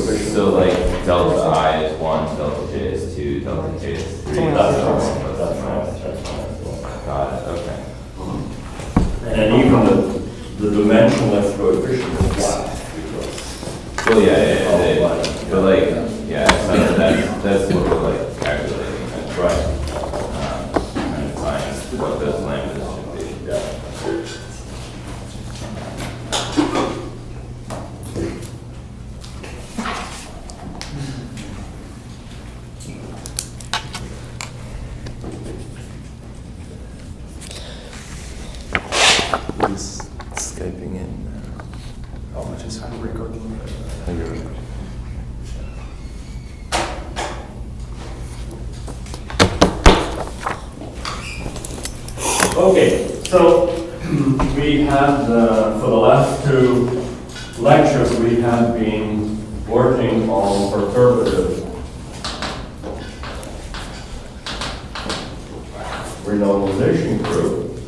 coefficient. So like delta I is 1, delta j is 2, delta k is 3. That's right. Got it, okay. And even the dimensionless coefficient is flat. Well, yeah, it is. But like, yeah, so that's what we're like calculating. That's Right. Trying to find what those lambdas should be. Yeah. Who's Skyping in? How much is recording? Okay, so we had, for the last two lectures, we have been working on perturbative renormalization group.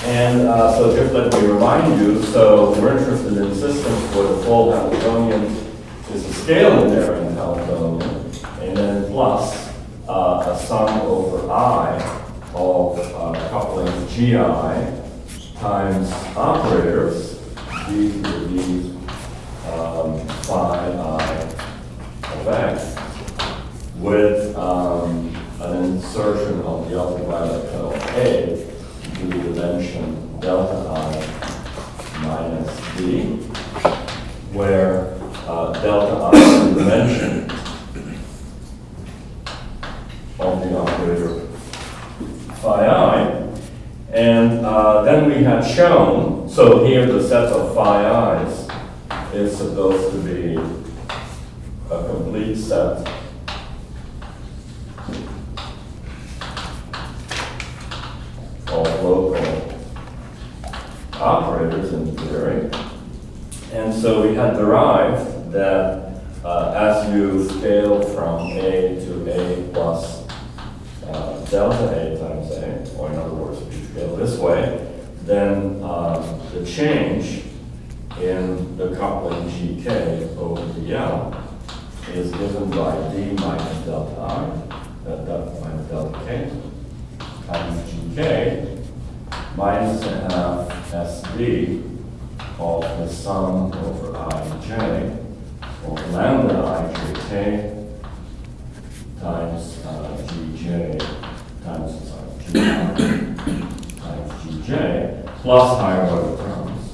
And so just let me remind you, so we're interested in systems where the full Hamiltonian is a scale invariant Hamiltonian, and then plus a sum over I of couplings GI times operators, d to the d phi I of x, with an insertion of the ultraviolet cone A to the dimension delta I minus d, where delta I is the dimension of the operator phi I. And then we had shown, so here the set of phi i's is supposed to be a complete set of local operators in theory. And so we had derived that as you scale from A to A plus delta A times A, or in other words, if you scale this way, then the change in the coupling GK over dl is given by d minus delta I, minus delta k, times GK minus a half SD of the sum over ij of lambda ijk times gj times gj plus higher order terms.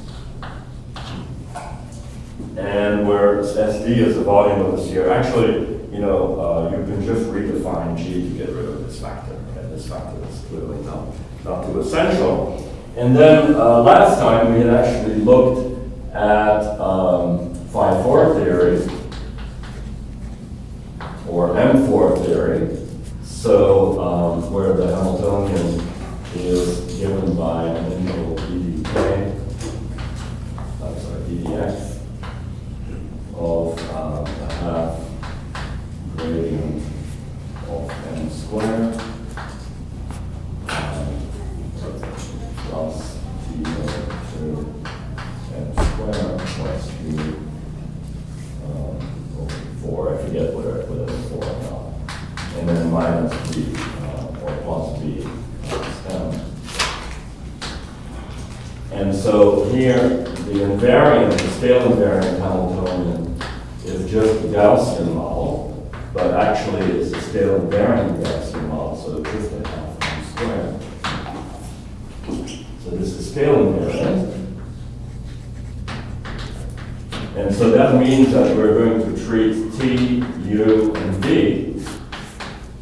And where SD is the volume of the sphere, actually, you know, you can just redefine G to get rid of this factor. Okay? This factor is clearly not too essential. And then last time we had actually looked at phi-4 theory, or M4 theory. So where the Hamiltonian is given by an integral dk, I'm sorry, ddx of a half gradient of m squared plus t over 2 m squared plus b over 4. I forget whether it's 4 or not. And then minus b or plus b times m. And so here, the invariant, the scale invariant Hamiltonian is just the Gaussian model, but actually it's a scale invariant Gaussian model, so it's just a half m squared. So this is scale invariant. And so that means that we're going to treat t, u, and v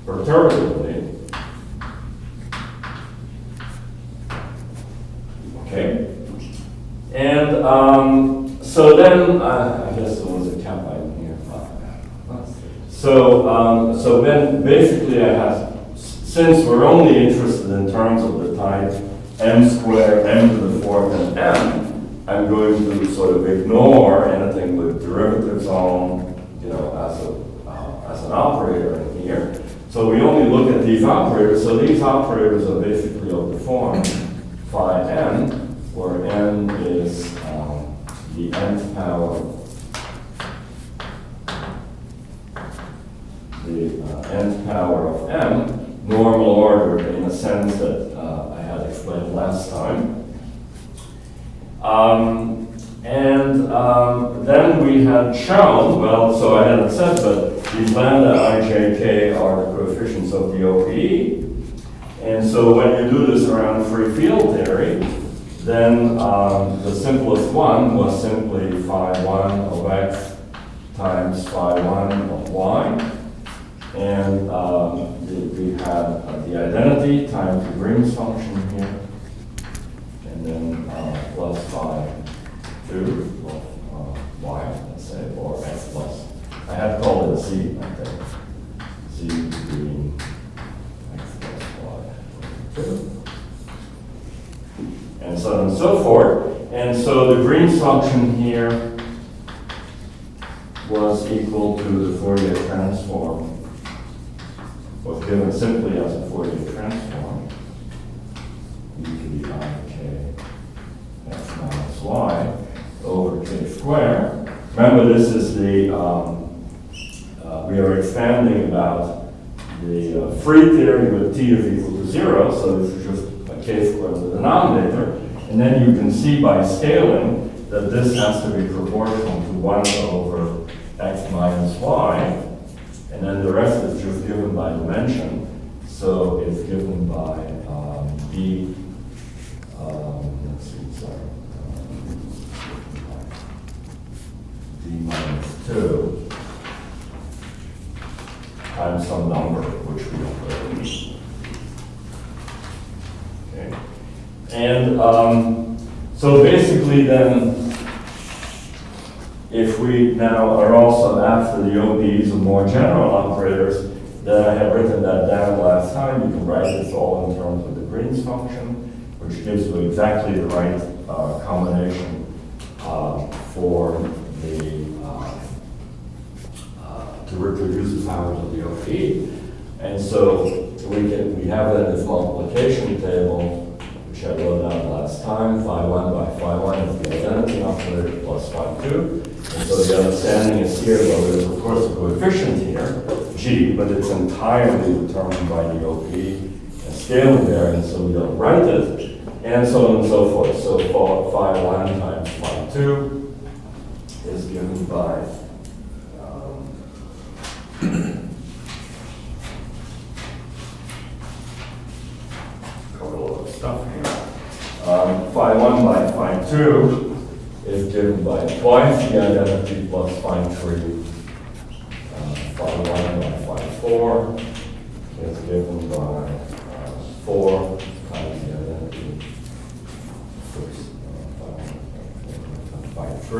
perturbatively. Okay? And so then, I guess there was a cap item here. So then basically I have, since we're only interested in terms of the type m squared, m to the fourth, and m, I'm going to sort of ignore anything with derivatives on, you know, as an operator in here. So we only look at these operators. So these operators are basically of the form phi n, where n is the nth power nth power of m, normal order in the sense that I had explained last time. Then we had shown, well, so I hadn't said, but these lambda ijk are the coefficients of the OPE. And so when you do this around free field theory, then the simplest one was simply phi1 of x times phi1 of y. And we had the identity times the Green's function here. And then plus phi 2 of y, let's say, or x plus. I had called it a z, I think. Z green x plus y 2. And so on and so forth. And so the Green's function here was equal to the Fourier transform, was given simply as a Fourier transform, e to the I k x minus y over k squared. Remember, this is the, we are expanding about the free theory with t is equal to 0, so this is just a k squared with the denominator. And then you can see by scaling that this has to be proportional to 1 over x minus y. And then the rest is just given by dimension. So it's given by b, let's see, sorry, d minus 2 times some number, which we don't really use. Okay. And so basically then, if we now are also after the OPEs of more general operators, then I have written that down last time. You can write this all in terms of the Green's function, which gives you exactly the right combination for the to reproduce the powers of the OPE. And so we have then this multiplication table, which I wrote down last time. Phi1 by phi1 is the identity operator plus phi2. And so the understanding is here, well, there's of course a coefficient here, g, but it's entirely determined by the OP and scaling variance, so we don't write it, and so on and so forth. So phi1 times phi2 is given by cover a lot of stuff here. Phi1 by phi2 is given by twice the identity plus phi3. Phi1 by phi4 is given by 4 times the identity. Phi3,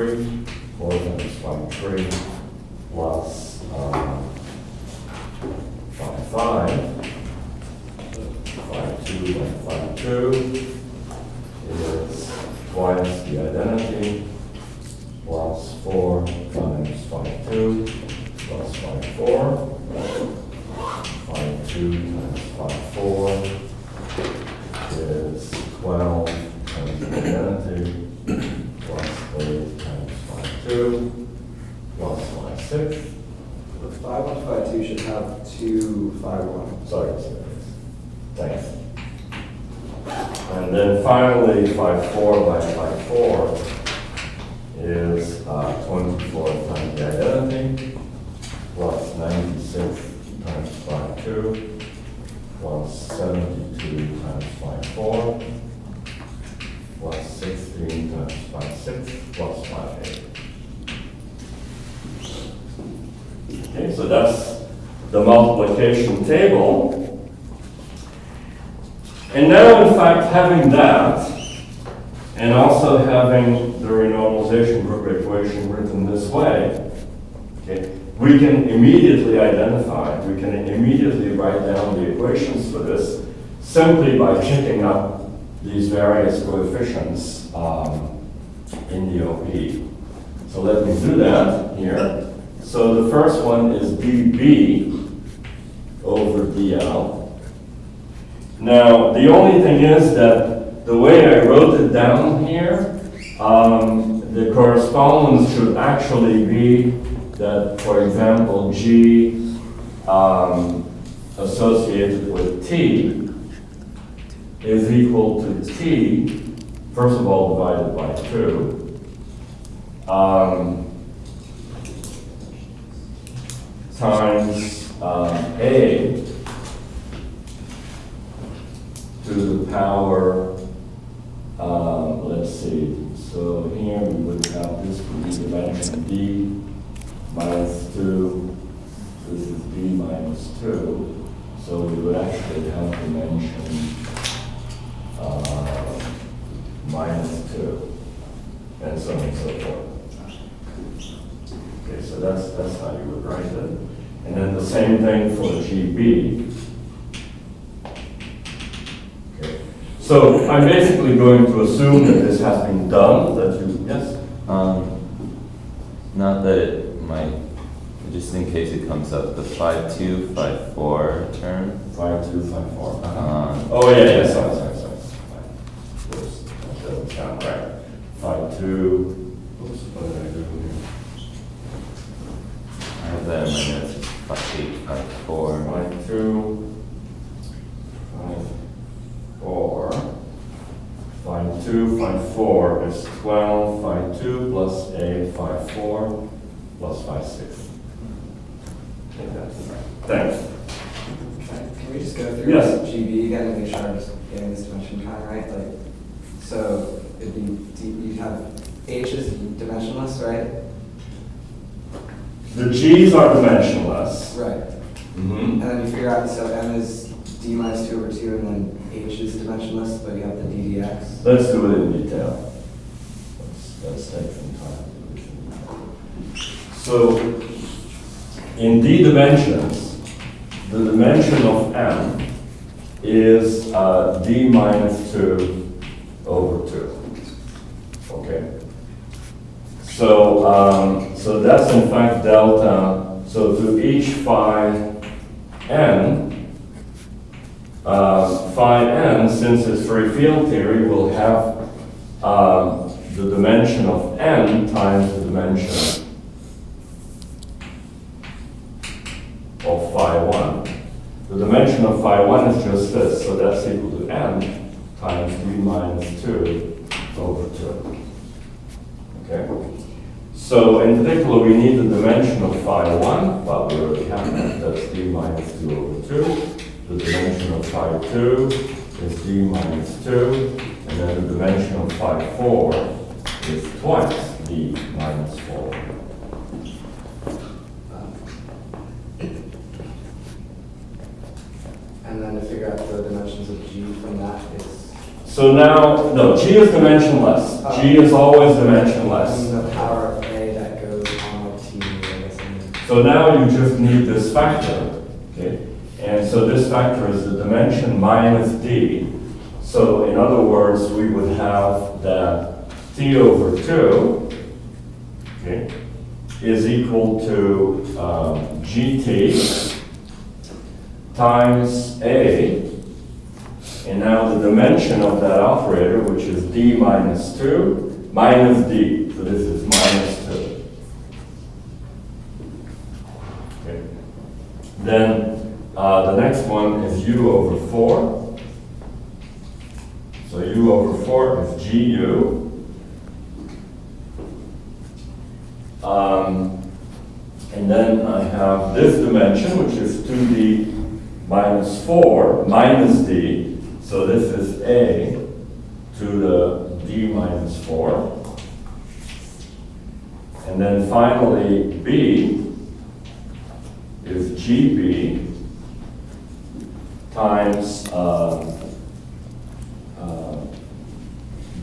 4 times phi3 plus phi5. Phi2 by phi2 is twice the identity plus 4 times phi2 plus phi4. Phi2 times phi4 is 12 times the identity plus 8 times phi2 plus phi6. The phi1, phi2 should have 2 phi1. Sorry, thanks. And then finally, phi4 by phi4 is 24 times the identity plus 96 times phi2 plus 72 times phi4 plus 16 times phi6 plus phi8. Okay, so that's the multiplication table. And now, in fact, having that, and also having the renormalization group equation written this way, okay, we can immediately identify, we can immediately write down the equations for this simply by picking up these various coefficients in the OP. So let me do that here. So the first one is dB over dL. Now, the only thing is that the way I wrote it down here, the correspondence should actually be that, for example, G associated with t is equal to t, first of all, divided by 2. Times a to the power, let's see, so here we would have this would be dimension d minus 2, this is d minus 2, so we would actually have dimension minus 2, and so on and so forth. Okay, so that's how you would write it. And then the same thing for GB. Okay. So I'm basically going to assume that this has been done, that you, yes? Not that it might, just in case it comes up, the 5, 2, 5, 4 term. 5, 2, 5, 4. Oh Yeah, sorry. Oops, that doesn't sound right. 5, 2, oops, what did I do here? I have that in my notes. 5, 8, 5, 4. 5, 2, 5, 4. 5, 2, 5, 4 is 12, 5, 2 plus 8, 5, 4 plus 5, 6. I think that's right. Thanks. Can we just go through Yes. GB again and make sure I'm just getting this dimension kind of right? Like, so it'd be, you'd have H is dimensionless, right? The G's are dimensionless. Right. Mm-hmm. And then you figure out, so M is D minus 2 over 2, and then H is dimensionless, but you have the DDX. Let's do it in detail. Let's take some time. So, in D dimensions, the dimension of M is D minus 2 over 2. Okay. So that's in fact delta. So to each phi n, since it's free field theory, will have the dimension of n times the dimension of phi 1. The dimension of phi 1 is just this, so that's equal to n times d minus 2 over 2. Okay? So in particular, we need the dimension of phi 1, but we already have that. That's d minus 2 over 2. The dimension of phi 2 is d minus 2. And then the dimension of phi 4 is twice d minus 4. And then to figure out the dimensions of G from that is... So now, no, G is dimensionless. G is always dimensionless. And the power of A that goes on T, I guess. So now you just need this factor, okay? And so this factor is the dimension minus d. So in other words, we would have that t over 2, okay, is equal to gt times a. And now the dimension of that operator, which is d minus 2, minus d. So this is minus 2. Okay. Then the next one is u over 4. So u over 4 is gu. And then I have this dimension, which is 2d minus 4 minus d. So this is a to the d minus 4. And then finally b is gb times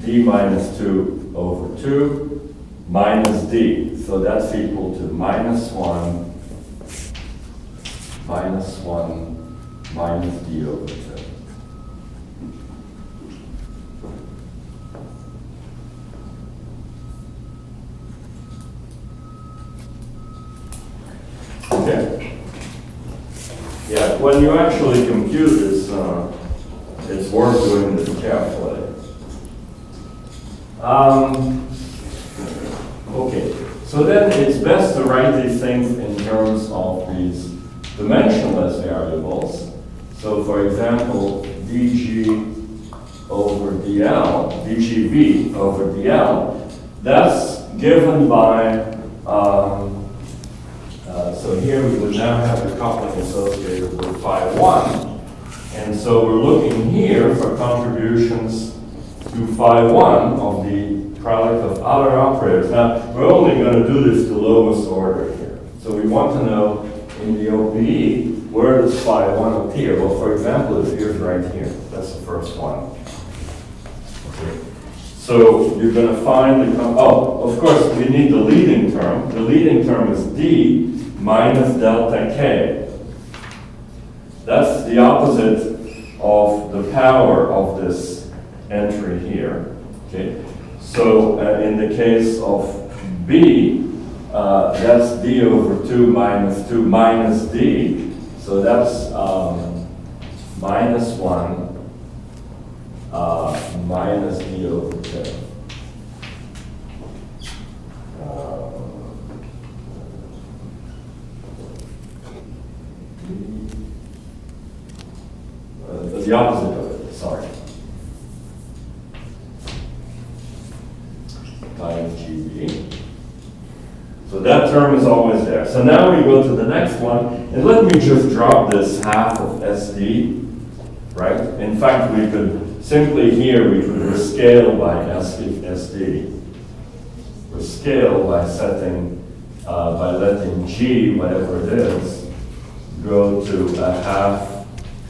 d minus 2 over 2 minus d. So that's equal to minus 1 minus d over 2. Okay. Yeah, when you actually compute this, it's worth doing this carefully. Okay, so then it's best to write these things in terms of these dimensionless variables. So for example, dg over dl, dgv over dl, that's given by, so here we would now have the coupling associated with phi 1. And so we're looking here for contributions to phi 1 of the product of other operators. Now, we're only going to do this to lowest order here. So we want to know in the OPE, where does phi 1 appear? Well, for example, it appears right here. That's the first one. Okay. So you're going to find the, of course, we need the leading term. The leading term is d minus delta k. That's the opposite of the power of this entry here. Okay. So in the case of b, that's d over 2 minus d. So that's minus 1 minus d over k. The opposite of it, sorry. Times GB. So that term is always there. So now we go to the next one, and let me just drop this half of SD, right? In fact, we could simply here, we could rescale by SD. Rescale by setting, by letting G, whatever it is, go to a half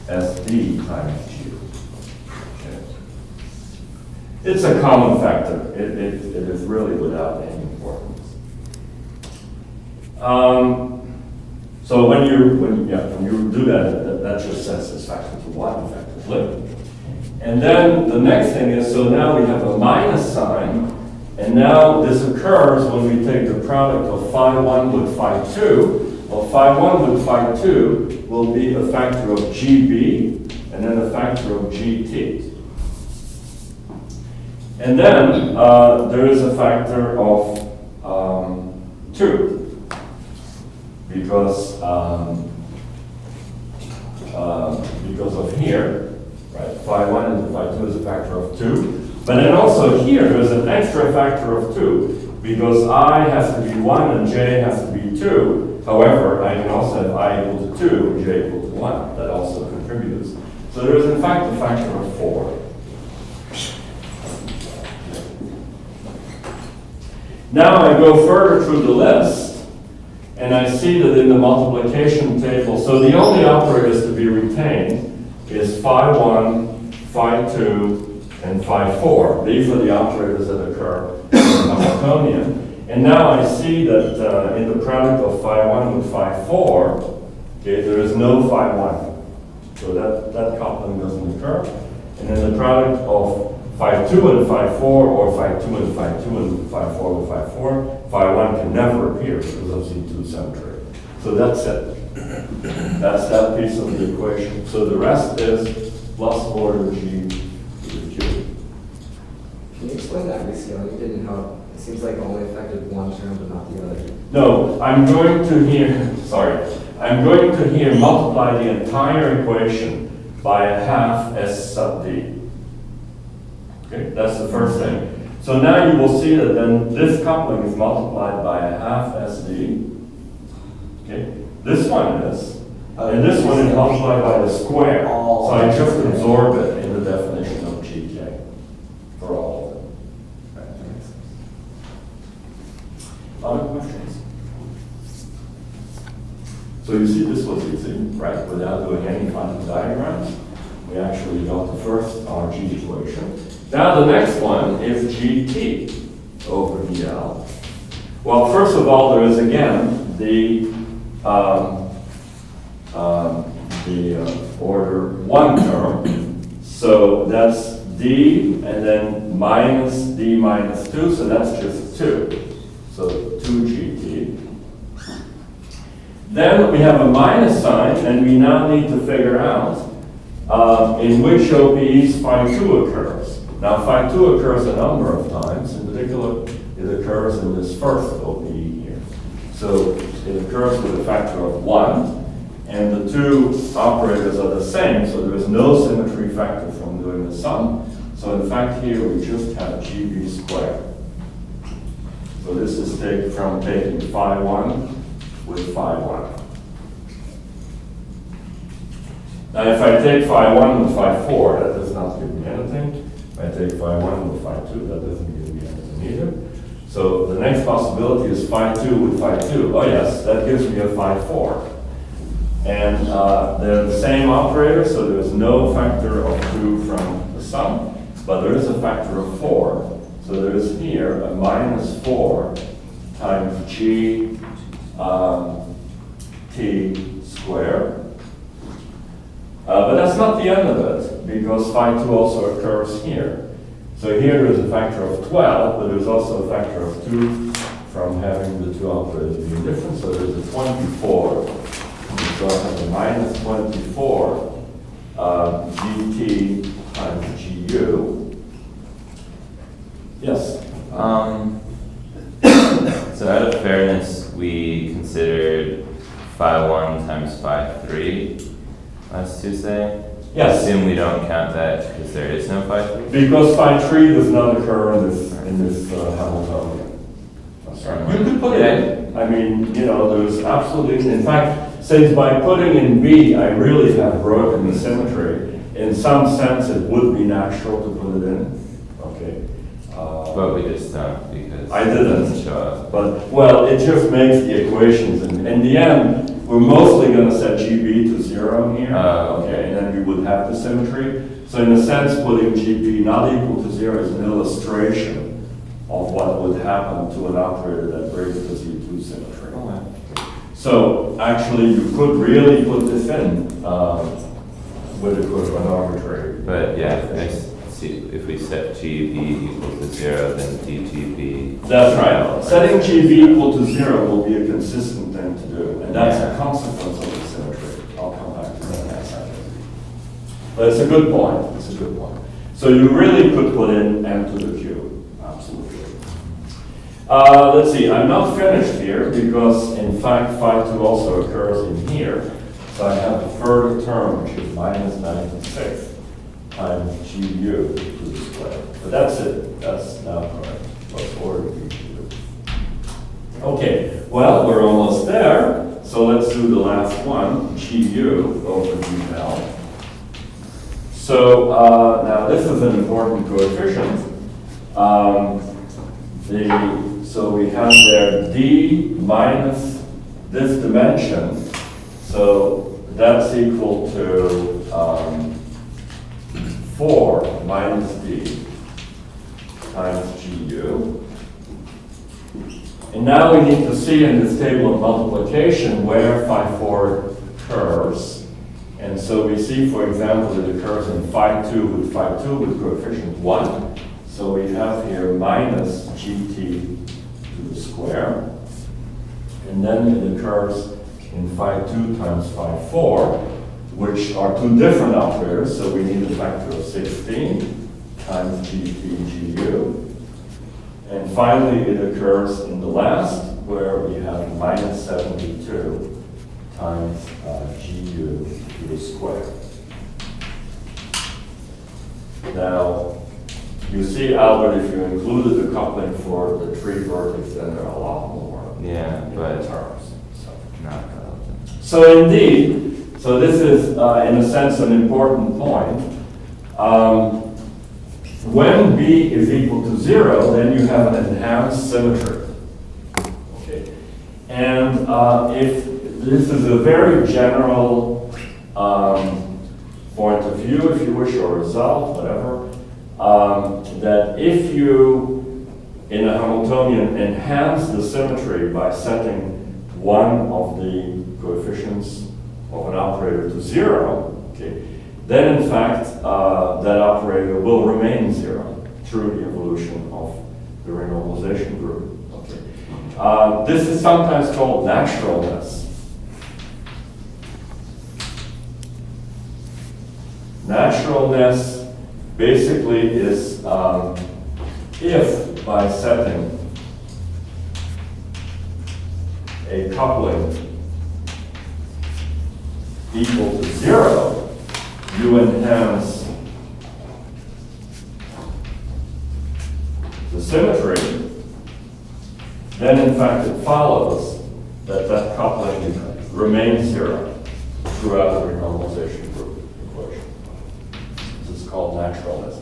SD times G. Okay. It's a common factor. It is really without any importance. So when you do that just sets this factor to 1 effectively. And then the next thing is, so now we have a minus sign, and now this occurs when we take the product of phi 1 with phi 2. Well, phi 1 with phi 2 will be a factor of GB, and then a factor of GT. And then there is a factor of 2. Because of here, right? Phi 1 into phi 2 is a factor of 2. But then also here, there's an extra factor of 2, because I has to be 1 and j has to be 2. However, I can also have I equal to 2 and j equal to 1. That also contributes. So there is in fact a factor of 4. Now I go further through the list, and I see that in the multiplication table, so the only operators to be retained is phi 1, phi 2, and phi 4. These are the operators that occur in the Hamiltonian. And now I see that in the product of phi 1 with phi 4, okay, there is no phi 1. So that coupling doesn't occur. And then the product of phi 2 and phi 4, or phi 2 and phi 2 and phi 4 with phi 4, phi 1 can never appear because of Z2 symmetry. So that's it. That's that piece of the equation. So the rest is plus order G to the Q. Can you explain that rescaling? It didn't help. It seems like it only affected one term but not the other. No, I'm going to here multiply the entire equation by a half S sub D. Okay, that's the first thing. So now you will see that then this coupling is multiplied by a half SD. Okay, this one is, and this one is multiplied by the square. So I just absorb it in the definition of GK for all of them. Other questions? So you see this was easy, right? Without doing any quantum diagrams. We actually got the first RG equation. Now the next one is GT over DL. Well, first of all, there is again the order 1 term. So that's D and then minus D minus 2, so that's just 2. So 2GT. Then we have a minus sign, and we now need to figure out in which OPEs phi 2 occurs. Now, phi 2 occurs a number of times. In particular, it occurs in this first OPE here. So it occurs with a factor of 1. and the two operators are the same, so there is no symmetry factor from doing the sum. So in fact here we just have GB squared. So this is from taking phi 1 with phi 1. Now if I take phi 1 with phi 4, that does not give me anything. If I take phi 1 with phi 2, that doesn't give me anything either. So the next possibility is phi 2 with phi 2. Oh yes, that gives me a phi 4. And they're the same operator, so there is no factor of 2 from the sum, but there is a factor of 4. So there is here a minus 4 times g t squared. But that's not the end of it, because phi 2 also occurs here. So here there is a factor of 12, but there's also a factor of 2 from having the two operators being different. So there's a 24. So I have a minus 24 gt times gu. Yes? So out of fairness, we considered phi 1 times phi 3 last Tuesday. Yes. I assume we don't count that because there is no phi 3? Because phi 3 does not occur in this Hamiltonian. You could put it in. I mean, you know, there's absolutely, in fact, since by putting in B, I really have broken the symmetry, in some sense it would be natural to put it in. Okay. But we just don't because I it didn't. doesn't show up. But, well, it just makes the equations, in the end, we're mostly going to set GB to 0 here. Okay, and then we would have the symmetry. So in a sense, putting GB not equal to 0 is an illustration of what would happen to an operator that breaks the Z2 symmetry. So actually, you could really put this in with an arbitrary. But yeah, if we set GB equal to 0, then dGB. That's right. Setting GB equal to 0 will be a consistent thing to do, and that's a consequence of the symmetry. I'll come back to that in a second. But it's a good point. It's a good point. So you really could put in m to the q. Absolutely. Let's see. I'm not finished here because, in fact, phi 2 also occurs in here. So I have a further term, which is minus 96 times gu to the square. But that's it. That's now correct. Plus 4 gu. Okay. Well, we're almost there. So let's do the last one, gu over gu. So now this is an important coefficient. So we have there d minus this dimension. So that's equal to 4 minus d times gu. And now we need to see in this table of multiplication where phi 4 occurs. And so we see, for example, it occurs in phi 2 with coefficient 1. So we have here minus gt to the square. And then it occurs in phi 2 times phi 4, which are two different operators. So we need a factor of 16 times gt gu. And finally, it occurs in the last, where we have minus 72 times gu to the square. Now, you see, Albert, if you included the coupling for the tree vertex, then there are a lot more terms. So. Not relevant. So indeed, so this is, in a sense, an important point. When B is equal to 0, then you have an enhanced symmetry. Okay. And if this is a very general point of view, if you wish, or result, whatever, that if you, in a Hamiltonian, enhance the symmetry by setting one of the coefficients of an operator to 0, okay, then in fact, that operator will remain 0 through the evolution of the renormalization group. Okay. This is sometimes called naturalness. Naturalness basically is if by setting a coupling equal to 0, you enhance the symmetry, then in fact it follows that that coupling remains 0 throughout the renormalization group equation. This is called naturalness.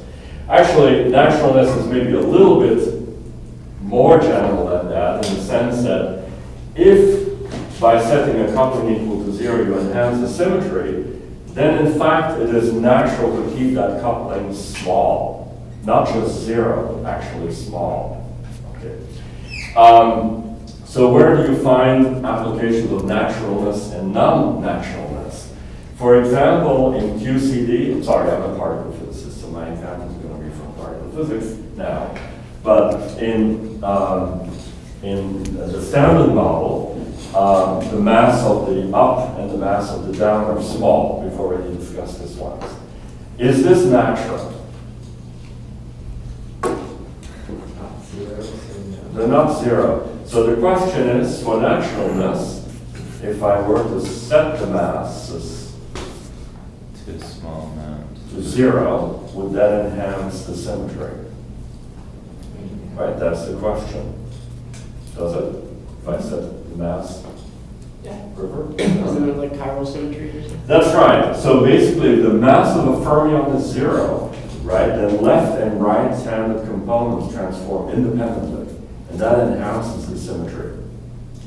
Actually, naturalness is maybe a little bit more general than that, in the sense that if by setting a coupling equal to 0 you enhance the symmetry, then in fact it is natural to keep that coupling small. Not just 0, actually small. Okay. So where do you find applications of naturalness and non-naturalness? For example, in QCD, sorry, I'm a particle physicist, so my example is going to be from particle physics now. But in the standard model, the mass of the up and the mass of the down are small. We've already discussed this once. Is this natural? They're not 0. So the question is, for naturalness, if I were to set the masses to a small amount. to 0, would that enhance the symmetry? Right, that's the question. Does it? If I set the mass? Yeah. River? Isn't it like chiral symmetry or something? That's right. So basically, if the mass of a fermion is 0, right, then left and right-handed components transform independently, and that enhances the symmetry.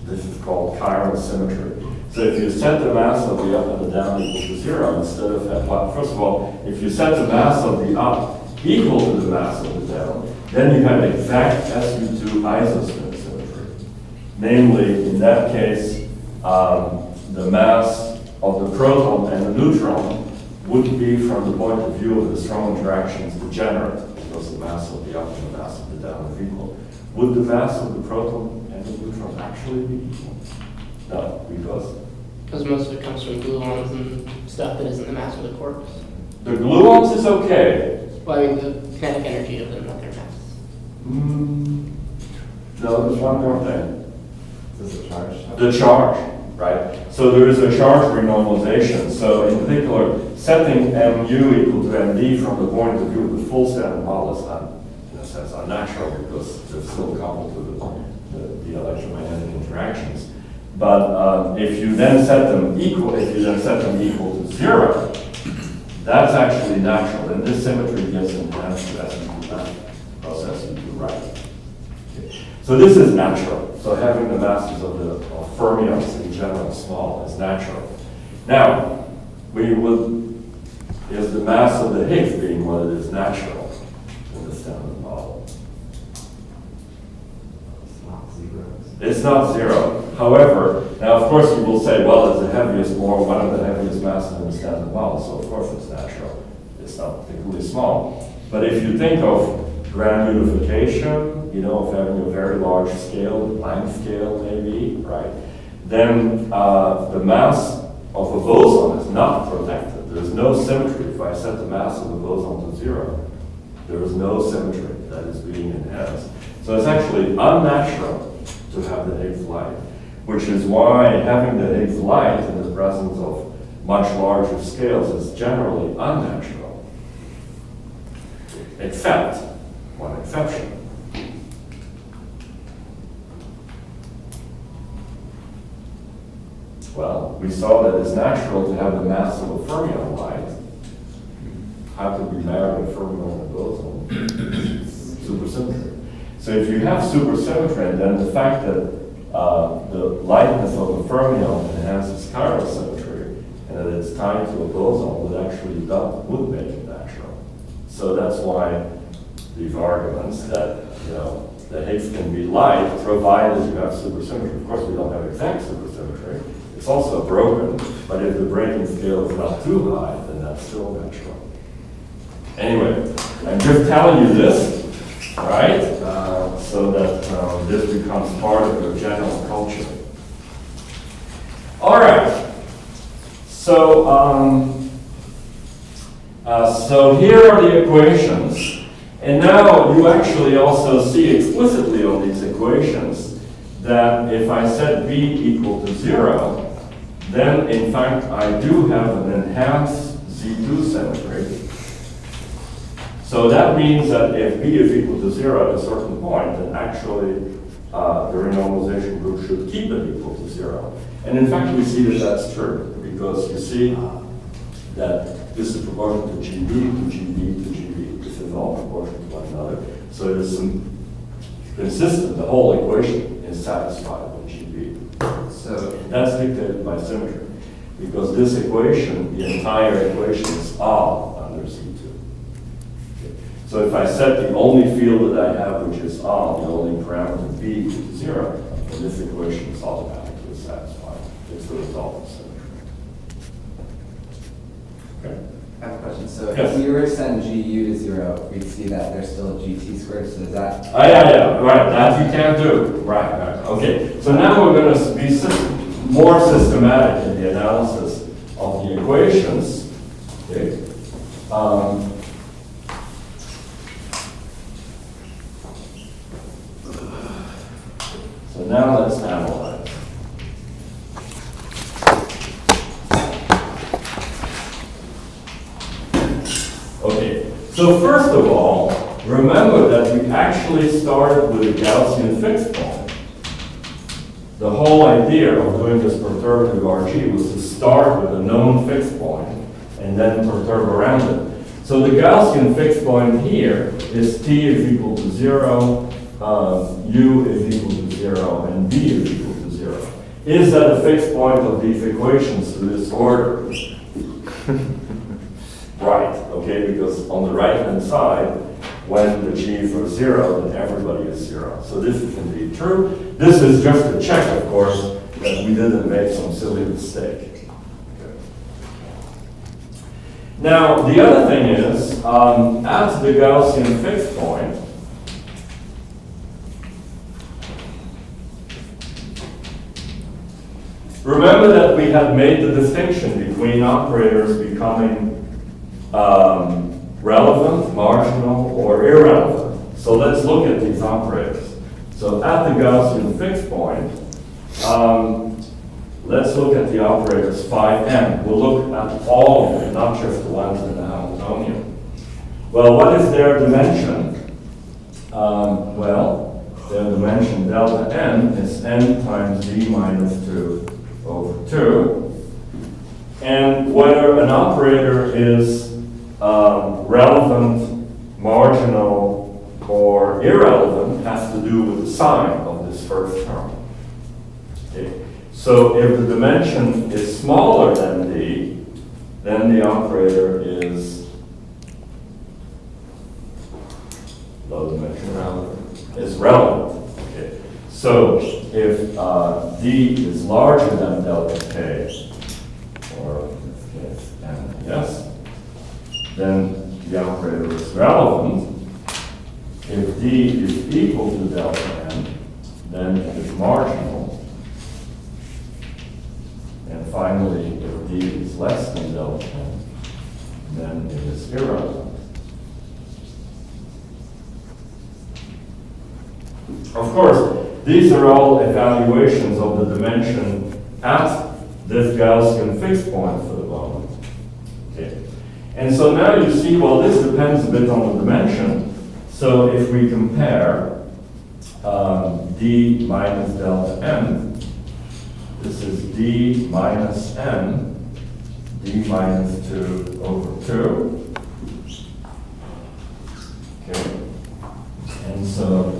This is called chiral symmetry. So if you set the mass of the up and the down equal to 0, instead of, well, first of all, if you set the mass of the up equal to the mass of the down, then you have exact SU2 isospin symmetry. Namely, in that case, the mass of the proton and the neutron would be, from the point of view of the strong interactions, degenerate, because the mass of the up and the mass of the down are equal. Would the mass of the proton and the neutron actually be equal? No, Because most of it comes from gluons and stuff that isn't the mass of the quarks. the gluons is okay. Well, I mean, the kinetic energy of them, not their mass. No, there's one more thing. This is a charge. The charge, right? So there is a charge renormalization. So in particular, setting mu equal to md from the point of view of the full standard model is, in a sense, unnatural, because they're still coupled to the electromagnetic interactions. But if you then set them equal, to 0, that's actually natural. And this symmetry gets enhanced as you do that process you do right. Okay. So this is natural. So having the masses of fermions in general small is natural. Now, is the mass of the Higgs being what it is natural in the standard model? It's not 0. It's not 0. However, now of course you will say, well, it's the heaviest, one of the heaviest masses in the standard model, so of course it's natural. It's not particularly small. But if you think of grand unification, of having a very large scale, the Planck scale maybe, right? Then the mass of a boson is not protected. There's no symmetry. If I set the mass of the boson to 0, there is no symmetry that is being enhanced. So it's actually unnatural to have the Higgs light, which is why having the Higgs light in the presence of much larger scales is generally unnatural, except one exception. Well, we saw that it's natural to have the mass of a fermion light. How could we marry a fermion and a boson? Supersymmetry. So if you have supersymmetry, then the fact that the lightness of a fermion enhances chiral symmetry, and that it's tied to a boson would make it natural. So that's why these arguments that the Higgs can be light provided you have supersymmetry. Of course, we don't have exact supersymmetry. It's also broken, but if the breaking scale is not too high, then that's still natural. Anyway, I'm just telling you this, right? So that this becomes part of your general culture. All right. So, so here are the equations. And now you actually also see explicitly on these equations that if I set b equal to 0, then in fact I do have an enhanced Z2 symmetry. So that means that if B is equal to 0 at a certain point, then actually the renormalization group should keep it equal to 0. And in fact, we see that that's true, because you see that this is proportional to GB, to GB, to GB. This is all proportional to one another. So it is consistent, the whole equation is satisfied with GB. So That's dictated by symmetry, because this equation, the entire equation is R under Z2. Okay. So if I set the only field that I have, which is R, the only parameter B to 0, then this equation is automatically satisfied. It's the result of symmetry. Okay. I have a question. So Yes. if we were to send GU to 0, we'd see that there's still a GT squared. So is that? Oh, yeah, right, that you can't do. Right, okay. So now we're going to be more systematic in the analysis of the equations. Okay. So now let's analyze. Okay, so first of all, remember that we actually started with a Gaussian fixed point. The whole idea of doing this perturbative RG was to start with a known fixed point and then perturb around it. So the Gaussian fixed point here is t is equal to 0, u is equal to 0, and b is equal to 0. Is that a fixed point of these equations to this order? Right, okay, because on the right-hand side, when the g's are 0, then everybody is 0. So this is indeed true. This is just a check, of course, that we didn't make some silly mistake. Okay. Now, the other thing is, at the Gaussian fixed point, remember that we had made the distinction between operators becoming relevant, marginal, or irrelevant. So let's look at these operators. So at the Gaussian fixed point, let's look at the operators phi m. We'll look at all of them, not just the ones in the Hamiltonian. Well, what is their dimension? Well, their dimension delta n is n times d minus 2 over 2. And whether an operator is relevant, marginal, or irrelevant has to do with the sign of this first term. Okay. So if the dimension is smaller than d, then the operator is low dimension relevant. Is relevant. Okay. So if d is larger than delta k, or in this case n, yes, then the operator is relevant. If d is equal to delta n, then it is marginal. And finally, if d is less than delta n, then it is irrelevant. Of course, these are all evaluations of the dimension at this Gaussian fixed point for the moment. Okay. And so now you see, well, this depends a bit on the dimension. So if we compare d minus delta n, this is d minus n, d minus 2 over 2. Okay. And so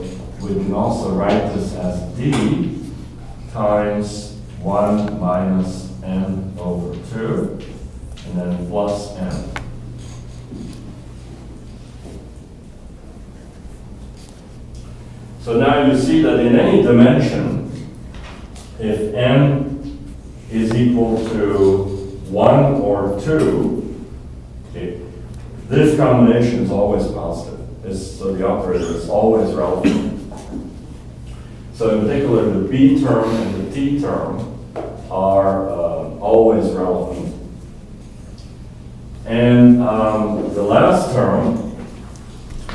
we can also write this as d times 1 minus n over 2, and then plus n. So now you see that in any dimension, if n is equal to 1 or 2, okay, this combination is always positive. So the operator is always relevant. So in particular, the b term and the t term are always relevant. And the last term,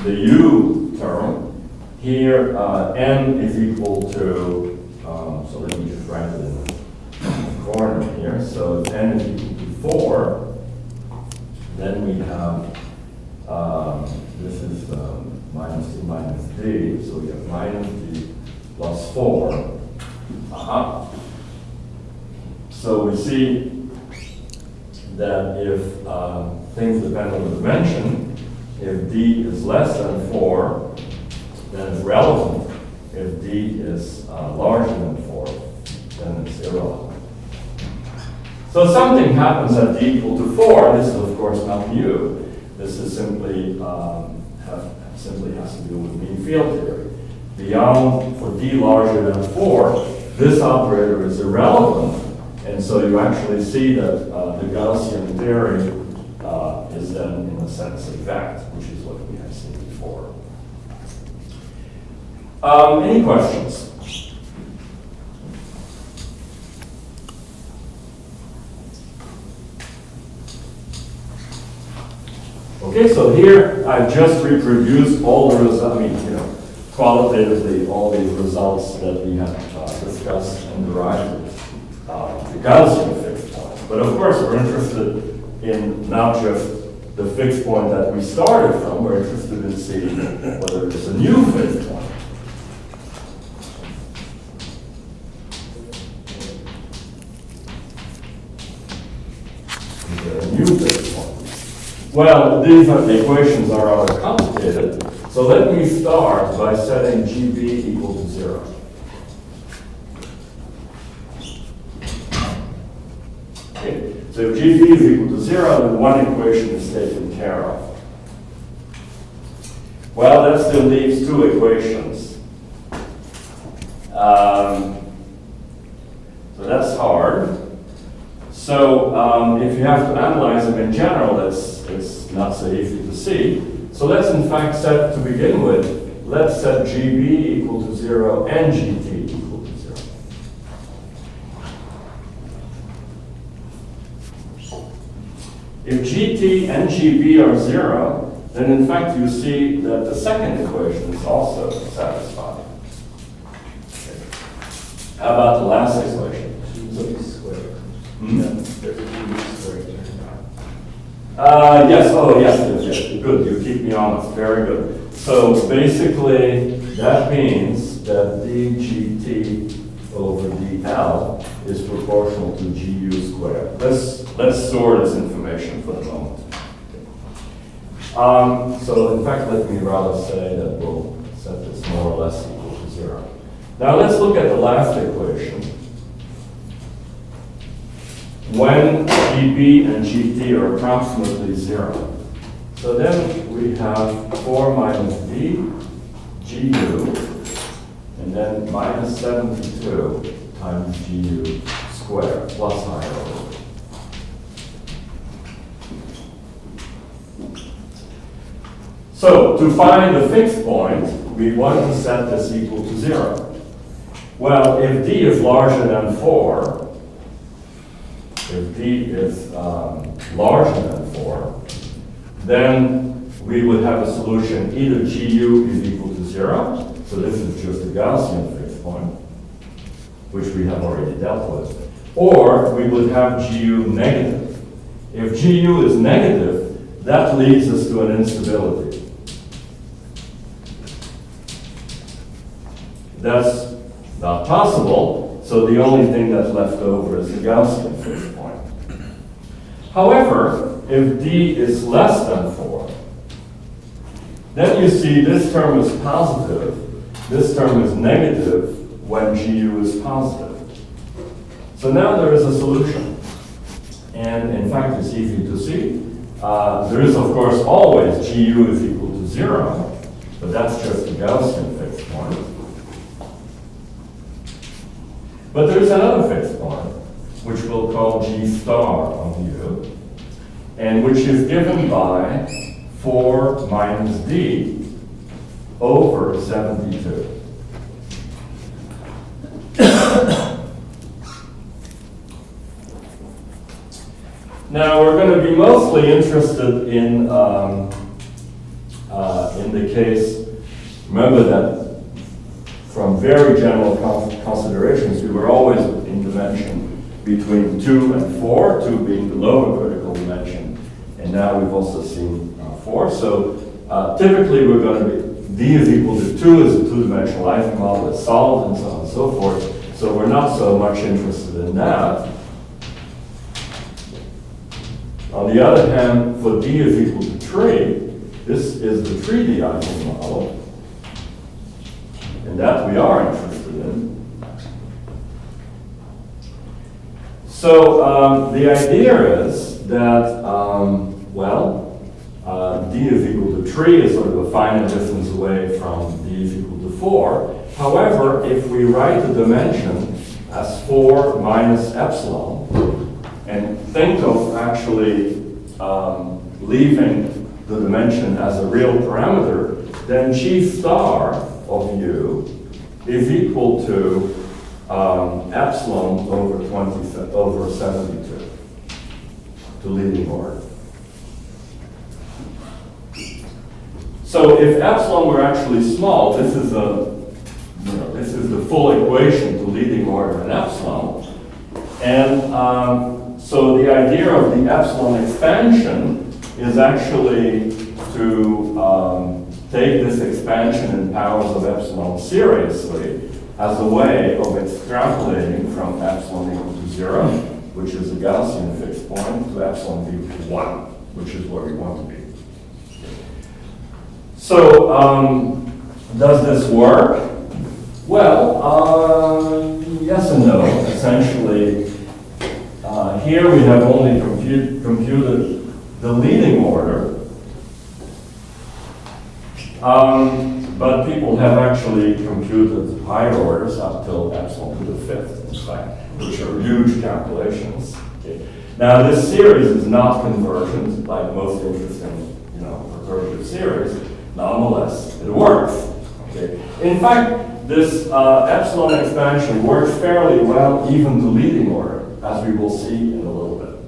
the u term, here n is equal to, so let me just write it in the corner here. so if n is equal to 4, then we have, this is minus d minus d, so we have minus d plus 4. So we see that if things depend on the dimension, if d is less than 4, then it's relevant. If d is larger than 4, then it's irrelevant. So something happens at d equal to 4. This is of course not mu. This is simply simply has to do with mean field theory. Beyond, for d larger than 4, this operator is irrelevant. And so you actually see that the Gaussian theory is then, in a sense, exact, which is what we have seen before. Any questions? Okay, so here I've just reproduced all the results, qualitatively all the results that we have discussed and derived with the Gaussian fixed point. But of course, we're interested in not just the fixed point that we started from, we're interested in seeing whether there's a new fixed point. Is there a new fixed point? Well, the equations are rather complicated, so let me start by setting GB equal to 0. Okay, so if GB is equal to 0, then one equation is taken care of. Well, that still leaves two equations. So that's hard. So if you have to analyze them in general, it's not so easy to see. So let's in fact set, to begin with, let's set GB equal to 0 and GT equal to 0. If GT and GB are 0, then in fact you see that the second equation is also satisfied. Okay. How about the last equation? GB squared. Hmm? There's a GB squared. Yes, good, you keep me honest, very good. So basically, that means that dGT over dL is proportional to GU squared. Let's store this information for the moment. So in fact, let me rather say that we'll set this more or less equal to 0. Now let's look at the last equation. When GB and GT are approximately 0. So then we have 4 minus D, GU, and then minus 72 times GU squared, plus I over. So to find the fixed point, we want to set this equal to 0. Well, if D is larger than 4, if D is larger than 4, then we would have a solution either GU is equal to 0, so this is just a Gaussian fixed point, which we have already dealt with, or we would have GU negative. If GU is negative, that leads us to an instability. That's not possible, so the only thing that's left over is the Gaussian fixed point. However, if D is less than 4, then you see this term is positive, this term is negative when GU is positive. So now there is a solution. And in fact, it's easy to see. There is, of course, always GU is equal to 0, but that's just a Gaussian fixed point. But there's another fixed point, which we'll call G star on U, and which is given by 4 minus D over 72. Now we're going to be mostly interested in the case. Remember that from very general considerations, we were always in dimension between 2 and 4, 2 being the lower critical dimension, and now we've also seen 4. So typically we're going to be, D is equal to 2 is a two-dimensional Ising model, it's solved, and so on and so forth. So we're not so much interested in that. On the other hand, for D is equal to 3, this is the 3D Ising model, and that we are interested in. So the idea is that, D is equal to 3 is sort of a finite distance away from D is equal to 4. However, if we write the dimension as 4 minus epsilon, and think of actually leaving the dimension as a real parameter, then G star of U is equal to epsilon over 72 to leading order. So if epsilon were actually small, this is the full equation to leading order in epsilon. And so the idea of the epsilon expansion is actually to take this expansion in powers of epsilon seriously as a way of extrapolating from epsilon equal to 0, which is a Gaussian fixed point, to epsilon equal to 1, which is where we want to be. So, does this work? Well, yes and no. Essentially, here we have only computed the leading order, but people have actually computed higher orders up till epsilon to the 5th, in fact, which are huge calculations. Okay. Now, this series is not convergent, like most interesting, recursive series. Nonetheless, it works. Okay. In fact, this epsilon expansion works fairly well even to leading order, as we will see in a little bit.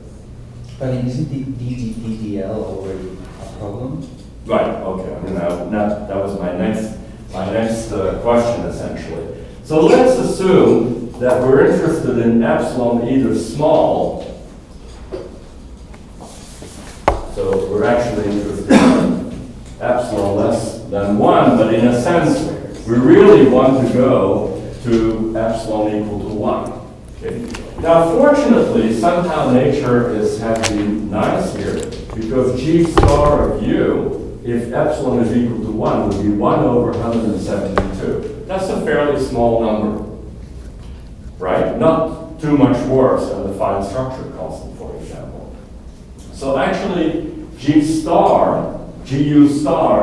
But isn't the DDL already a problem? Right. Okay. I mean, that was my next question essentially. So let's assume that we're interested in epsilon either small. So we're actually interested in epsilon less than 1, but in a sense, we really want to go to epsilon equal to 1. Okay? Now, fortunately, somehow nature has been nice here, because G star of U, if epsilon is equal to 1, would be 1 over 172. That's a fairly small number, right? Not too much worse than the fine structure constant, for example. So actually, Gu star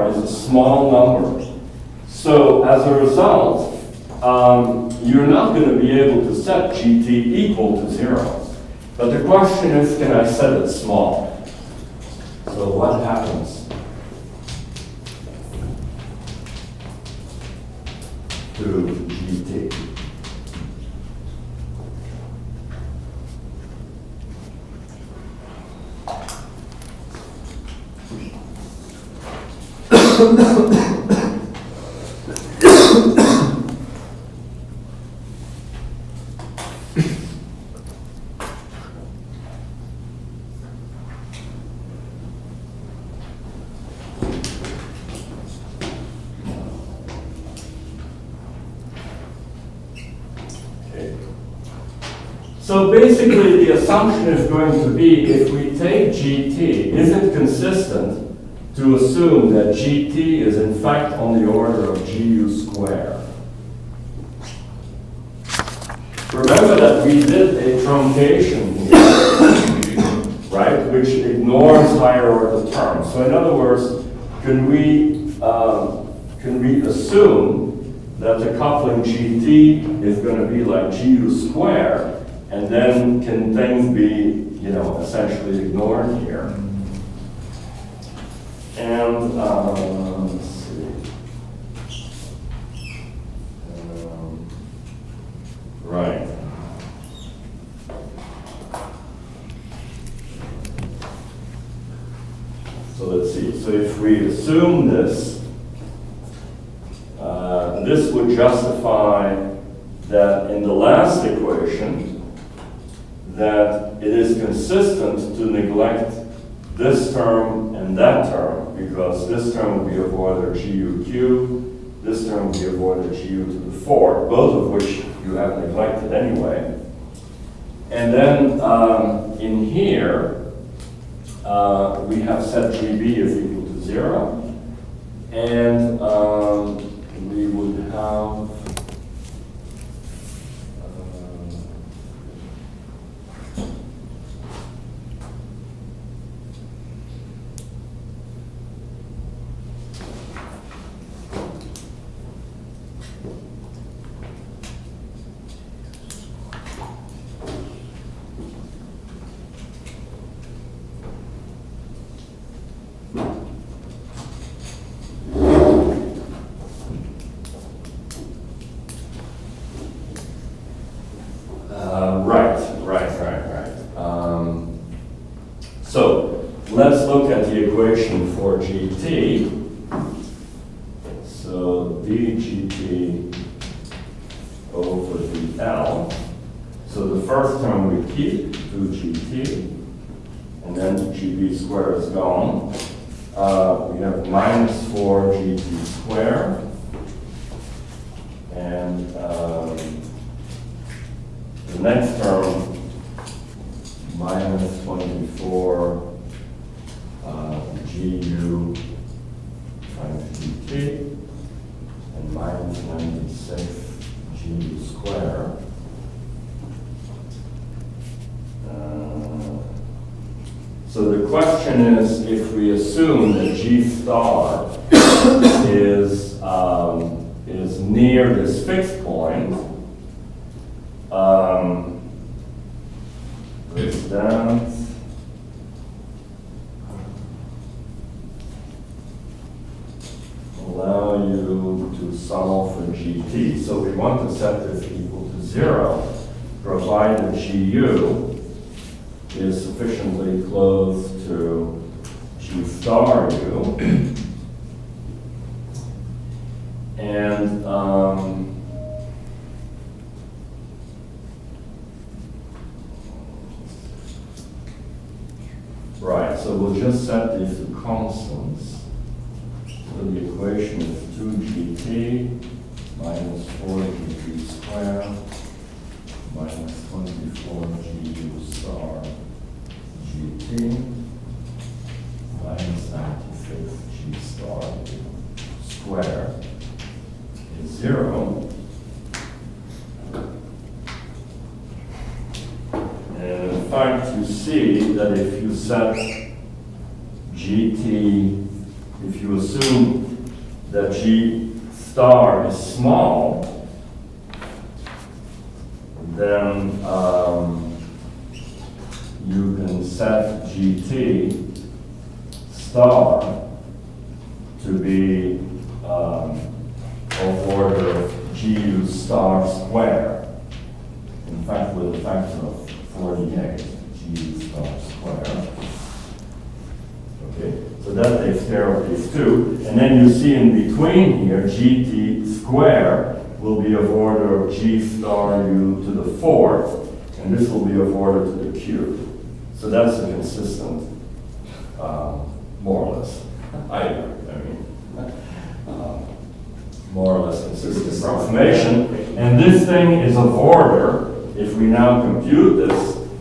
is a small number. So as a result, you're not going to be able to set GT equal to 0. But the question is, can I set it small? So what happens to GT? So basically the assumption is going to be, if we take GT, is it consistent to assume that GT is in fact on the order of GU squared? Remember that we did a truncation here, right, which ignores higher order terms. So in other words, can we assume that the coupling GT is going to be like GU squared? And then can things be, essentially ignored here? And let's see. Right. So let's see. So if we assume this, this would justify that in the last equation, that it is consistent to neglect this term and that term, because this term will be of order GUQ, this term will be of order GU to the 4, both of which you have neglected anyway. And then in here, we have set GB is equal to 0, and we would have so let's look at the equation for GT. So dGT over dL. So the first term we keep, 2GT, and then GB squared is gone. We have minus 4GT squared, and the next term, minus 24 GU times GT, and minus 96 GU squared. So the question is, if we assume that G star is near this fixed point, does that allow you to solve for GT? So we want to set this equal to 0, provided GU is sufficiently close to G star U. And right, so we'll just set these to constants. So the equation is 2GT minus 4GT squared minus 24 GU star GT minus 96 G star squared is 0. And in fact, you see that if you set GT, if you assume that G star is small, then you can set GT star to be of order GU star square. In fact, with a factor of 48, GU star square. Okay, so that takes care of these two. And then you see in between here, GT square will be of order G star U to the 4th, and this will be of order to the cube. So that's a consistent, more or less, more or less consistent approximation. And this thing is of order, if we now compute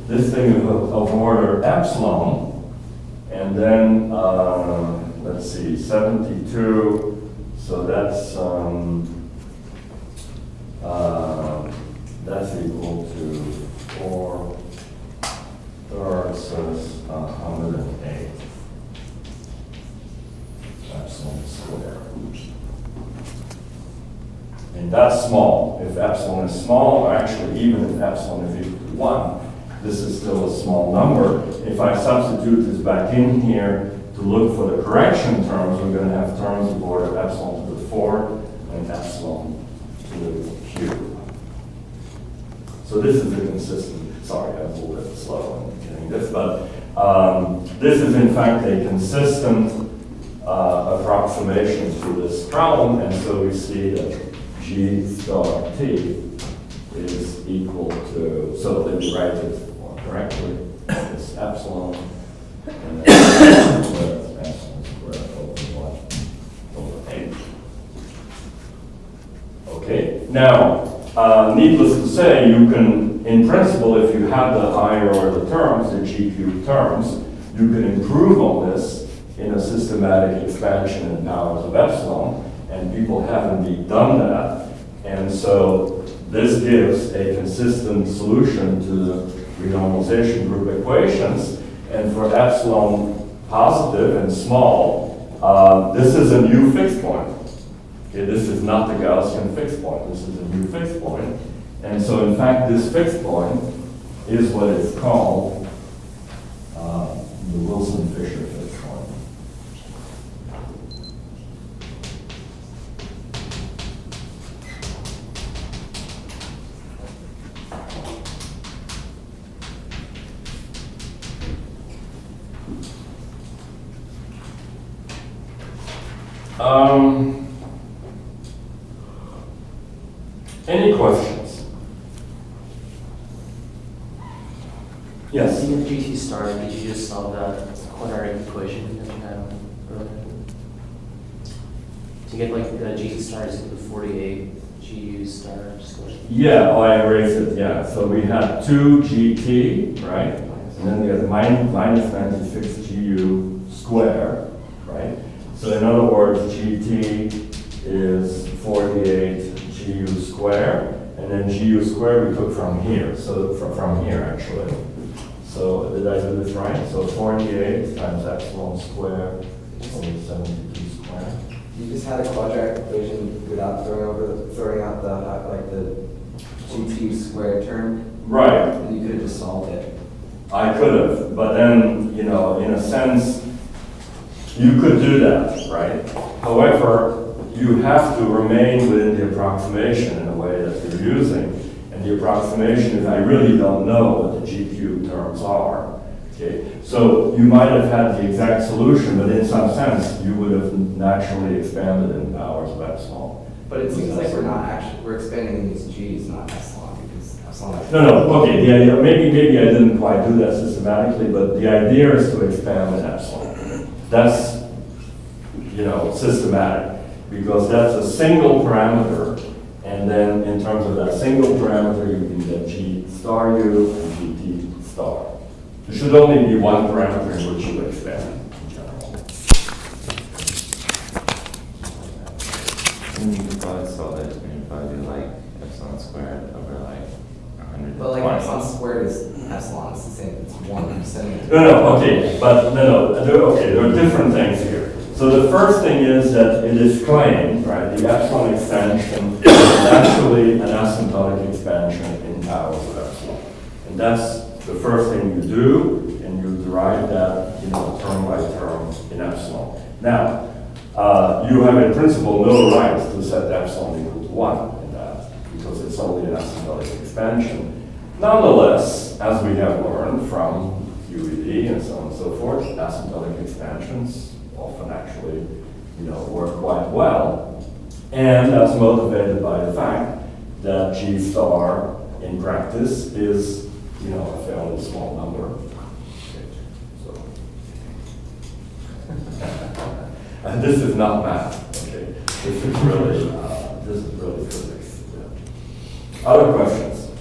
this thing is of order epsilon, and then, let's see, 72, so that's equal to 4/3, so it's 108 epsilon squared. And that's small. If epsilon is small, or actually even if epsilon is equal to 1, this is still a small number. If I substitute this back in here to look for the correction terms, we're going to have terms of order epsilon to the 4 and epsilon to the cube. So this is a consistent, sorry, I was a little bit slow in getting this, but this is in fact a consistent approximation to this problem, and so we see that G star T is equal to, so let me write it correctly, it's epsilon, and then epsilon squared over 1 over 8. Okay, now, needless to say, you can, in principle, if you have the higher order terms, the G cubed terms, you can improve on this in a systematic expansion in powers of epsilon, and people haven't indeed done that. And so this gives a consistent solution to the renormalization group equations. And for epsilon positive and small, this is a new fixed point. Okay, this is not the Gaussian fixed point. This is a new fixed point. And so in fact, this fixed point is what is called the Wilson-Fisher fixed point. Any questions? Yes? In the GT star, did you just solve that quadratic equation that you had earlier? To get like the GT star is equal to 48 GU star squared. Yeah, oh, I erased it, yeah. So we had 2 GT, right? And then we had minus 96 GU square, right? So in other words, GT is 48 GU square, and then GU square we took from here, so from here actually. So did I do this right? So 48 times epsilon square over 72 square. You just had a quadratic equation without throwing out the GT squared term, Right. and you could have just solved it. I could have, but then, you know, in a sense, you could do that, right? However, you have to remain within the approximation in a way that you're using. And the approximation is I really don't know what the G cubed terms are. Okay? So you might have had the exact solution, but in some sense, you would have naturally expanded in powers of epsilon. But it seems like we're expanding in these G's, not epsilon, because epsilon. No, okay, the idea, maybe I didn't quite do that systematically, but the idea is to expand in epsilon. That's, you know, systematic, because that's a single parameter, and then in terms of that single parameter, you can get G star U and GT star. There should only be one parameter in which you expand in general. And you could probably solve it, and you'd probably do like epsilon squared over like 120. But like epsilon squared is epsilon, it's the same, it's 1%. No, okay, but there are different things here. So the first thing is that it is claimed, right, the epsilon expansion is actually an asymptotic expansion in powers of epsilon. And that's the first thing you do, and you derive that, you know, term by term in epsilon. Now, you have in principle no right to set epsilon equal to 1 in that, because it's only an asymptotic expansion. Nonetheless, as we have learned from QED and so on and so forth, asymptotic expansions often actually, you know, work quite well. And that's motivated by the fact that G star in practice is, you know, a fairly small number. Okay, so. And this is not math, okay? This is really physics. Yeah. Other questions?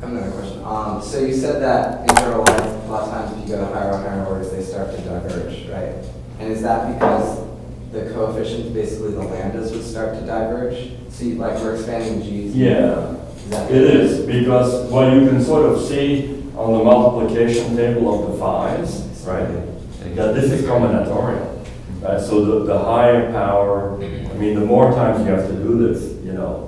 I have another question. So you said that in real life, a lot of times if you go to higher orders, they start to diverge, right? And is that because the coefficients, basically the lambdas, would start to diverge? So you, like we're expanding G's? Yeah, it is, because what you can sort of see on the multiplication table of the phi's, right? That this is combinatorial, right? So the higher power, I mean, the more times you have to do this, you know,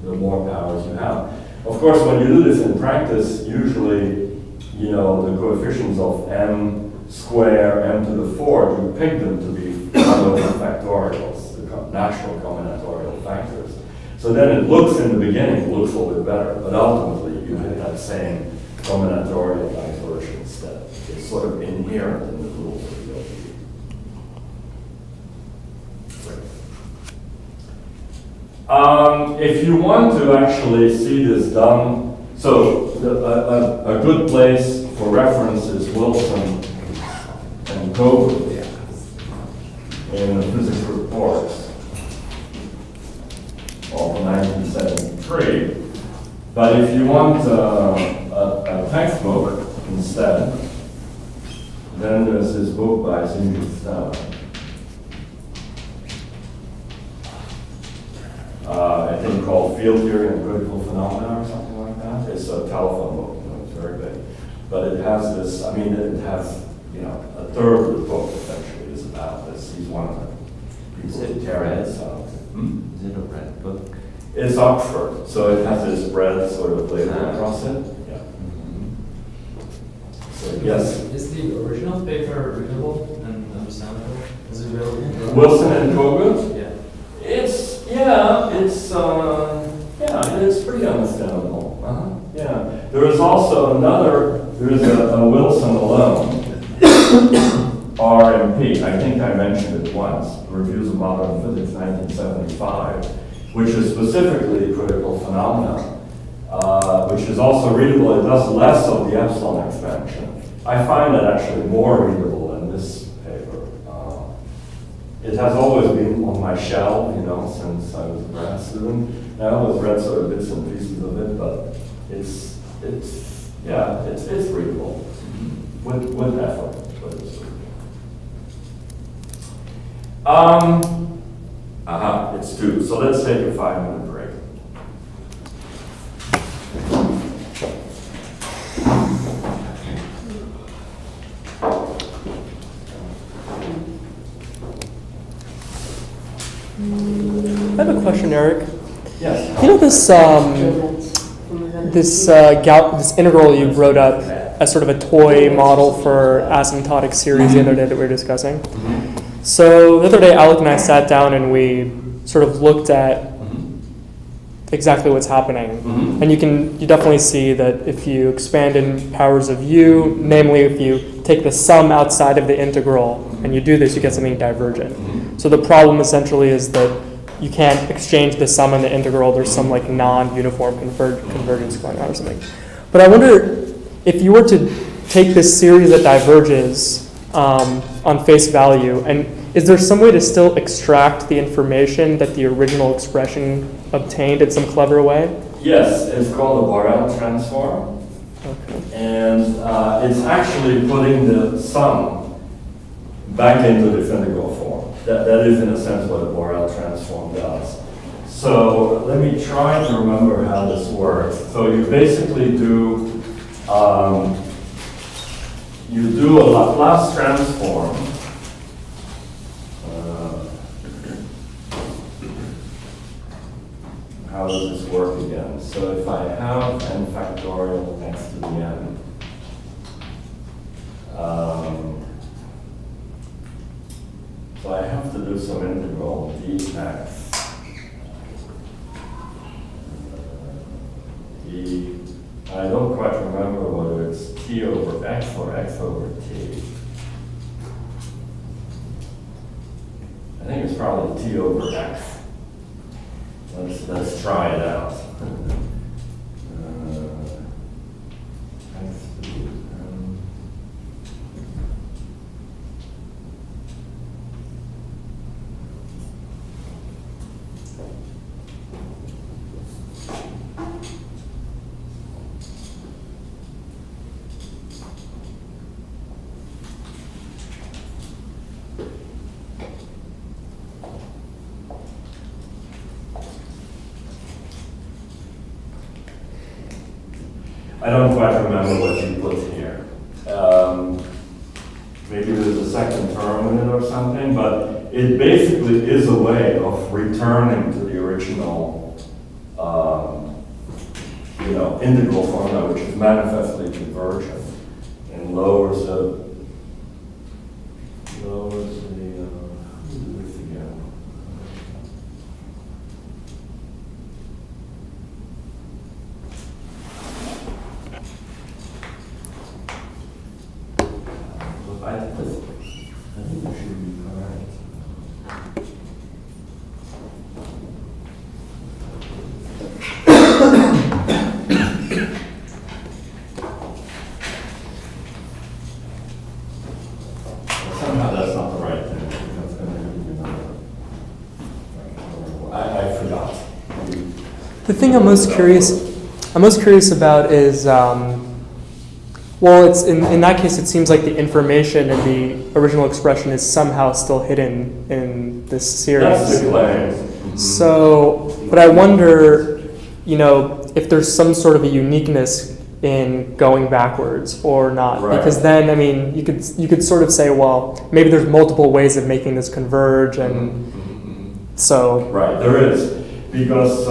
the more powers you have. Of course, when you do this in practice, usually, you know, the coefficients of m square, m to the 4th, you pick them to be factorials, the natural combinatorial factors. So then it looks in the beginning, it looks a little bit better, but ultimately you get that same combinatorial divergence that is sort of inherent in the rules of the OPE. If you want to actually see this done, so a good place for reference is Wilson and Kobe in the physics reports of 1973. But if you want a textbook instead, then there's this book by Zinjustad. I think called Field Theory and Critical Phenomena or something like that. It's a telephone book, it's very big. But it has this, I mean, it has, a third of the book essentially is about this. He's one of the people who carry this out. Is it a red book? It's Oxford, so it has this red sort of label across it. Yeah. So yes. Is the original paper readable and understandable? Is it available? Wilson and Kogut? Yeah. It's pretty understandable. Yeah. There is also there is a Wilson alone, RMP. I think I mentioned it once, Reviews of Modern Physics, 1975, which is specifically critical phenomena, which is also readable. It does less of the Epsilon expansion. I find it actually more readable than this paper. It has always been on my shelf, since I was a grad student. I always read sort of bits and pieces of it, but it's readable with effort, but it's readable. It's 2. So let's take a 5-minute break. I have a question, Eric. Yes. You know this integral you wrote up as sort of a toy model for asymptotic series the other day that we were discussing. So the other day, Alec and I sat down and we sort of looked at exactly what's happening. And you definitely see that if you expand in powers of u, namely if you take the sum outside of the integral and you do this, you get something divergent. So the problem essentially is that you can't exchange the sum and the integral. There's some like non-uniform convergence going on or something. But I wonder if you were to take this series that diverges on face value, and is there some way to still extract the information that the original expression obtained in some clever way? Yes, it's called a Borel transform. Okay. And it's actually putting the sum back into this integral form. That is, in a sense, what a Borel transform does. So let me try to remember how this works. So you basically do a Laplace transform. How does this work again? So if I have n factorial x to the n, so I have to do some integral dx I don't quite remember whether it's t over x or x over t. I think it's probably t over x. Let's try it out. I don't quite remember what you put here. Maybe there's a second term in it or something, but it basically is a way of returning to the original, integral formula, which is manifestly convergent and lowers the how do we do this again? I think this should be correct. The thing I'm most curious about is, well, it's in that case, it seems like the information in the original expression is somehow still hidden in this series. That's the claim. So, but I wonder, if there's some sort of a uniqueness in going backwards or not, Right. because then, I mean, you could sort of say, well, maybe there's multiple ways of making this converge, and so. Right, there is, because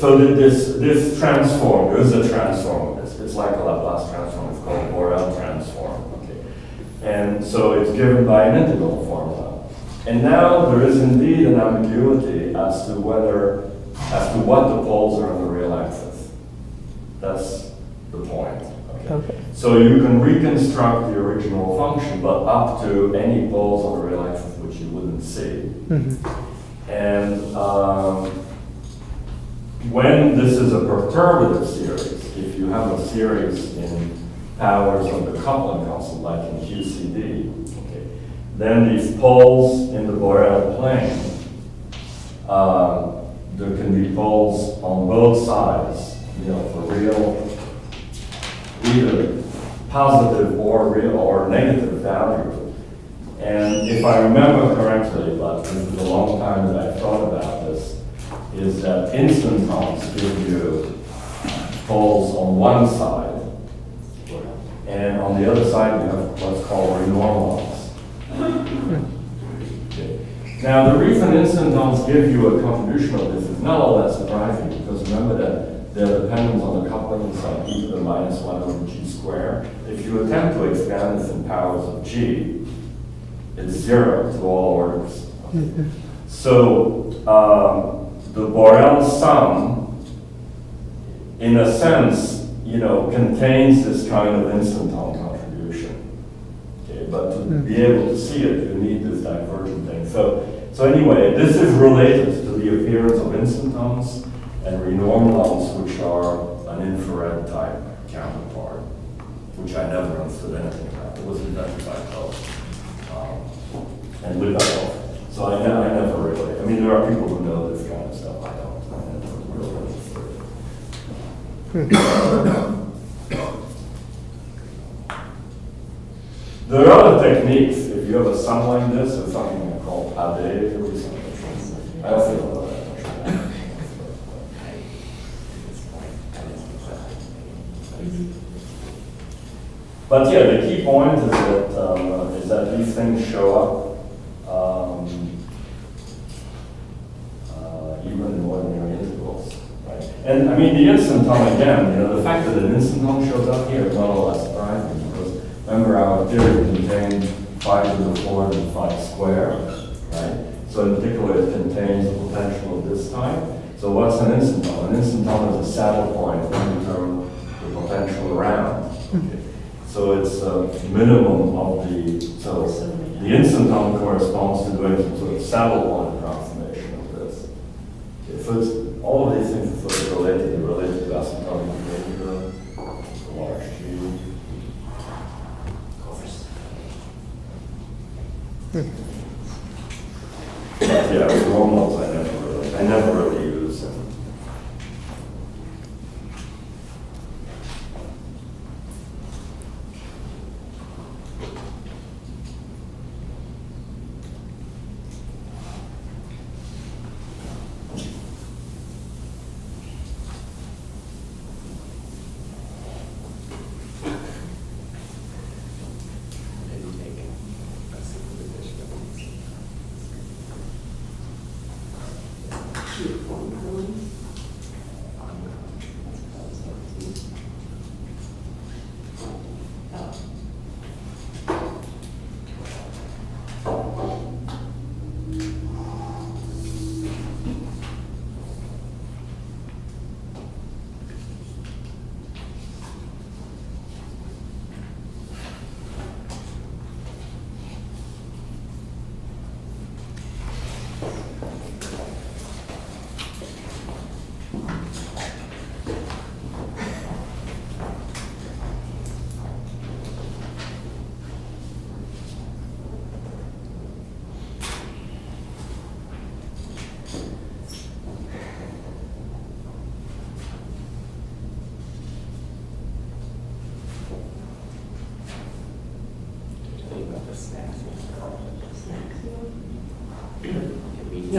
so this transform, there is a transform. It's like a Laplace transform. It's called Borel transform. Okay, and so it's given by an integral formula. And now there is indeed an ambiguity as to what the poles are on the real axis. That's the point. Okay. So you can reconstruct the original function, but up to any poles on the real axis which you wouldn't see. And when this is a perturbative series, if you have a series in powers of the coupling constant, like in QCD, okay, then these poles in the Borel plane, there can be poles on both sides, for real, either positive or real or negative value. And if I remember correctly, but this is a long time that I've thought about this, is that instantons give you poles on one side, and on the other side you have what's called renormals. Okay. Now the reason instantons give you a contribution of this is not all that surprising, because remember that their dependence on the coupling is like e to the minus 1 over g squared. If you attempt to expand this in powers of g, it's 0 to all orders. Okay. So the Borel sum, in a sense, contains this kind of instanton contribution. Okay, but to be able to see it, you need this divergent thing. So anyway, this is related to the appearance of instantons and renormalons, which are an infrared type counterpart, which I never understood anything about. It was invented by Poe and Libetov. So I never really, I mean, there are people who know this kind of stuff. I don't. I never really understood. There are other techniques. If you have a sum like this, or something called Ade or something. I also don't know that much. But yeah, the key point is that these things show up even in ordinary integrals, right? And I mean, the instanton again, the fact that an instanton shows up here is not all that surprising, because remember our theory contained 5 to the 4 and 5 squared, right? So in particular, it contains a potential of this type. So what's an instanton? An instanton is a saddle point when you determine the potential around. Okay. So it's a minimum of so the instanton corresponds to doing some sort of saddle point approximation of this. Okay, so it's, all of these things are sort of related to asymptotic behavior, large G. But yeah, normals I never really use them.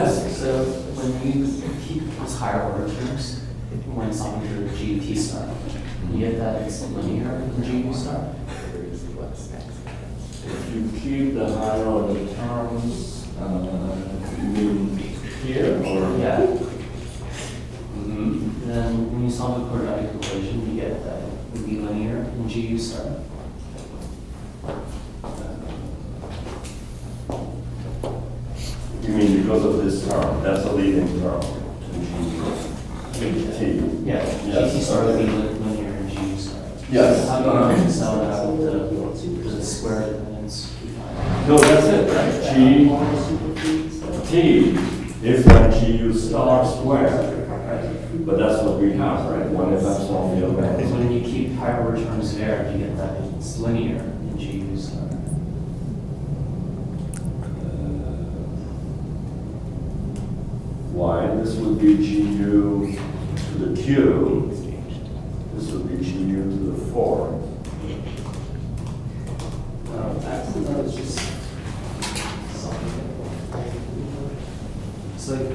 Yes. So when you keep those higher order terms, when solving for GUT star, you get that it's linear in GU star? If you keep the higher order terms, you mean here or? Yeah. Mhm. Then when you solve the quadratic equation, you get that it would be linear in GU star. You mean because of this term? That's a leading term. T. Yeah, Yes. GT star would be linear in GU star. Yes. How do you reconcile that with the square dependence we find? No, that's it, right? T is like GU star squared. But that's what we have, right? One if epsilon field Because magnitude. when you keep higher order terms there, you get that it's linear in GU star. Why? This would be GU to the Q. This would be GU to the 4. That was just something. It's like,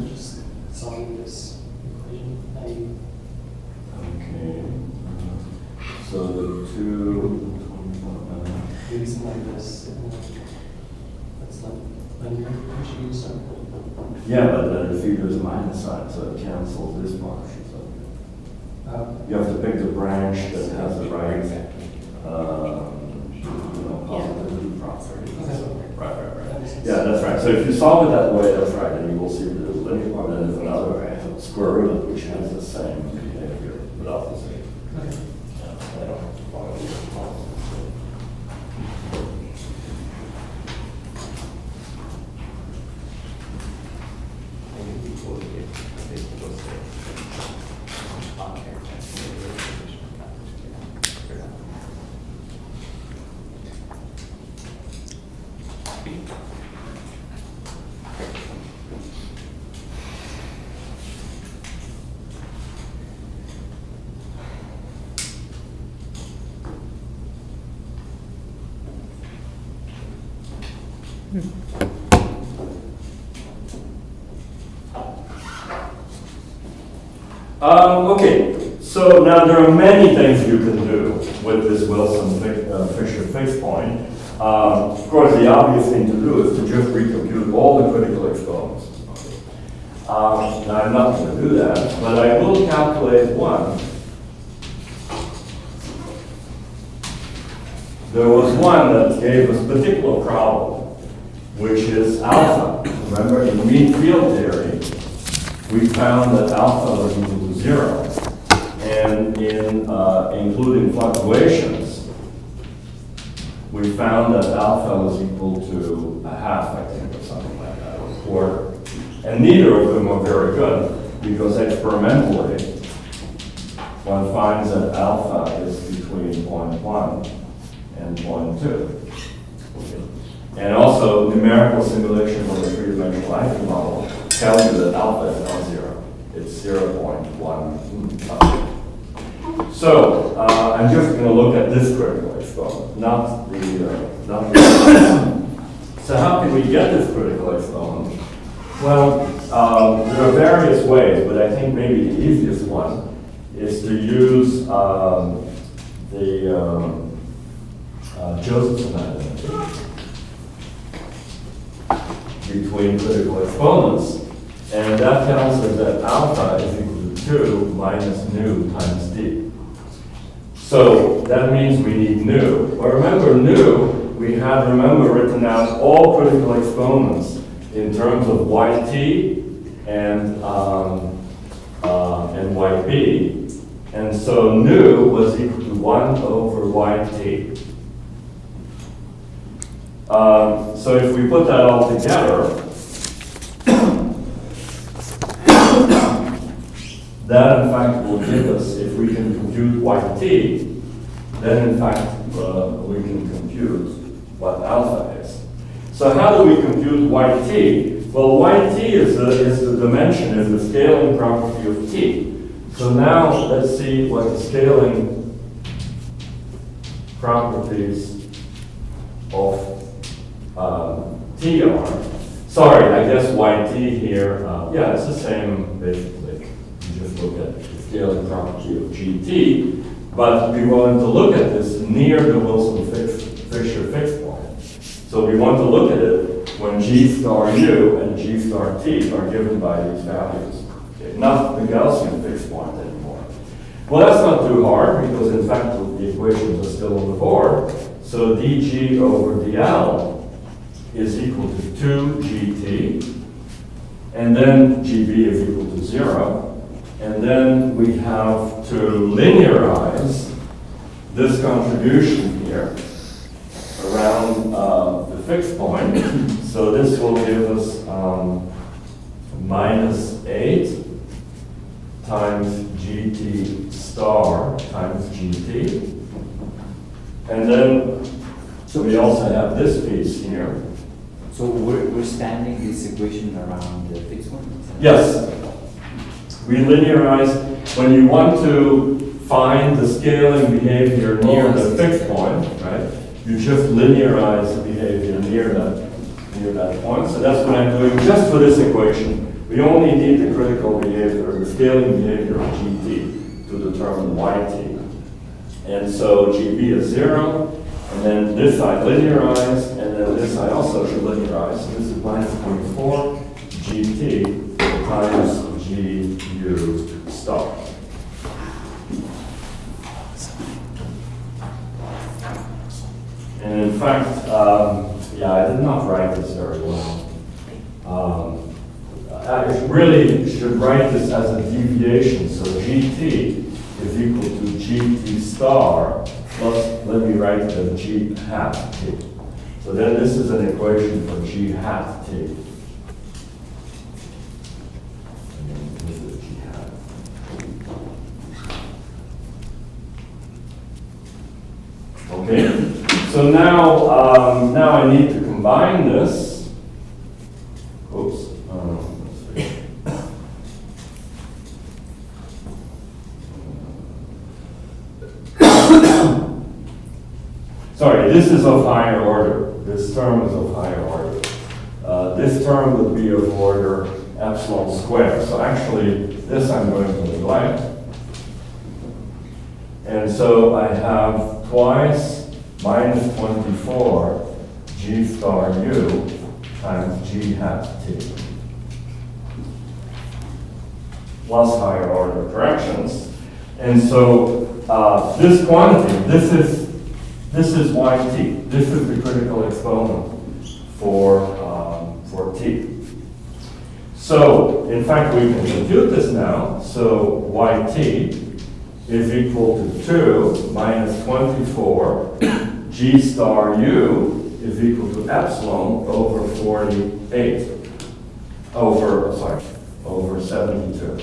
just solving this equation, Okay. So the 2. maybe something like this. That's not linear in GU star. Yeah, but then the figure is a minus sign, so it cancels this part. So you have to pick the branch that has the right, positivity property. Right. Yeah, that's right. So if you solve it that way, that's right, then you will see that there's a linear part, then there's another square root which has the same behavior without the same. I don't follow your policy. Okay, so now there are many things you can do with this Wilson-Fisher fixed point. Of course, the obvious thing to do is to just recompute all the critical exponents. Now, I'm not going to do that, but I will calculate one. There was one that gave us a particular problem, which is alpha. Remember, in mean field theory, we found that alpha was equal to 0. And in including fluctuations, we found that alpha was equal to a half, I think, or something like that, or a quarter. And neither of them are very good, because experimentally, one finds that alpha is between 0.1 and 0.2. And also, numerical simulation of the three-dimensional Gaussian model tells you that alpha is not 0. It's 0.1. So, I'm just going to look at this critical exponent, not the So how can we get this critical exponent? Well, there are various ways, but I think maybe the easiest one is to use the Josephson identity between critical exponents. And that tells us that alpha is equal to 2 minus nu times d. So that means we need nu. But remember nu, we had, written out all critical exponents in terms of yt and yb. And so nu was equal to 1 over yt. So if we put that all together, that in fact will give us, if we can compute yt, then in fact we can compute what alpha is. So how do we compute yt? Well, yt is the dimension, is the scaling property of t. So now let's see what the scaling properties of T are. Sorry, I guess YT here, yeah, it's the same basically. You just look at the scaling property of GT, but we want to look at this near the Wilson-Fisher fixed point. So we want to look at it when G star U and G star T are given by these values. Okay, not the Gaussian fixed point anymore. Well, that's not too hard because in fact the equations are still on the board. So dg over dl is equal to 2gt, and then gb is equal to 0. And then we have to linearize this contribution here around the fixed point. So this will give us minus 8 times gt star times gt. And then, so we also have this piece here. So we're standing this equation around the fixed one? Yes. We linearize, when you want to find the scaling behavior near the fixed point, right? You just linearize the behavior near that point. So that's what I'm doing just for this equation. We only need the critical behavior, the scaling behavior of gt to determine yt. And so gb is 0, and then this I linearize, and then this I also should linearize. So this is minus 24 gt times gu star. And in fact, yeah, I did not write this very well. I really should write this as a deviation. So gt is equal to gt star plus, let me write it as g hat t. So then this is an equation for g hat t. This is g hat. Okay, so now I need to combine this. Oops. Let's see. Sorry, this is of higher order. This term is of higher order. This term would be of order epsilon squared. So actually, this I'm going to neglect. And so I have twice minus 24 g star u times g hat t. Plus higher order corrections. And so this quantity, this is yt. This is the critical exponent for t. So, in fact, we can compute this now. So, yt is equal to 2 minus 24. G star u is equal to epsilon over 48. Over 72.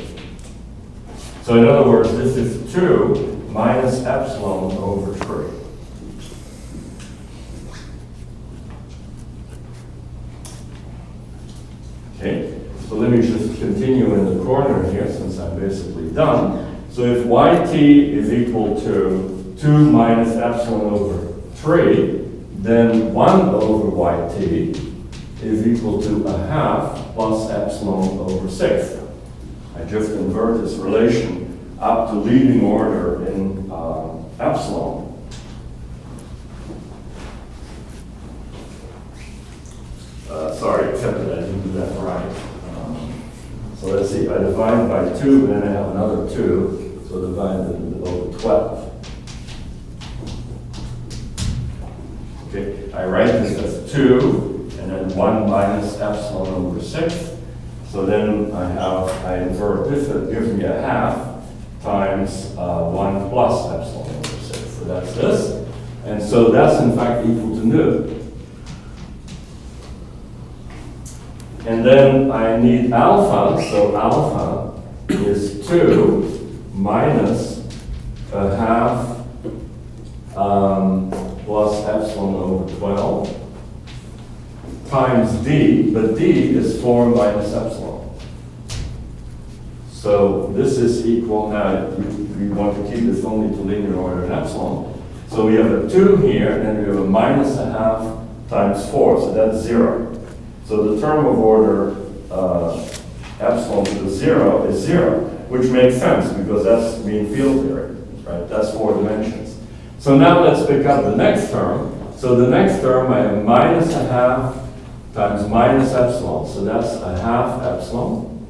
So, in other words, this is 2 minus epsilon over 3. Okay, so let me just continue in the corner here since I'm basically done. So if yt is equal to 2 minus epsilon over 3, then 1 over yt is equal to a half plus epsilon over 6. I just invert this relation up to leading order in epsilon. Sorry, except that I didn't do that right. So let's see, I divide by 2, and then I have another 2, so divide it over 12. Okay, I write this as 2, and then 1 minus epsilon over 6. So then I invert this, that gives me a half times 1 plus epsilon over 6. So that's this. And so that's in fact equal to nu. And then I need alpha, so alpha is 2 minus a half plus epsilon over 12 times d, but d is 4 minus epsilon. So this is equal, now we want to keep this only to linear order in epsilon. So we have a 2 here, and then we have a minus a half times 4, so that's 0. So the term of order epsilon to the 0 is 0, which makes sense because that's mean field theory, right? That's 4 dimensions. So now let's pick up the next term. So the next term I have minus a half times minus epsilon, so that's a half epsilon.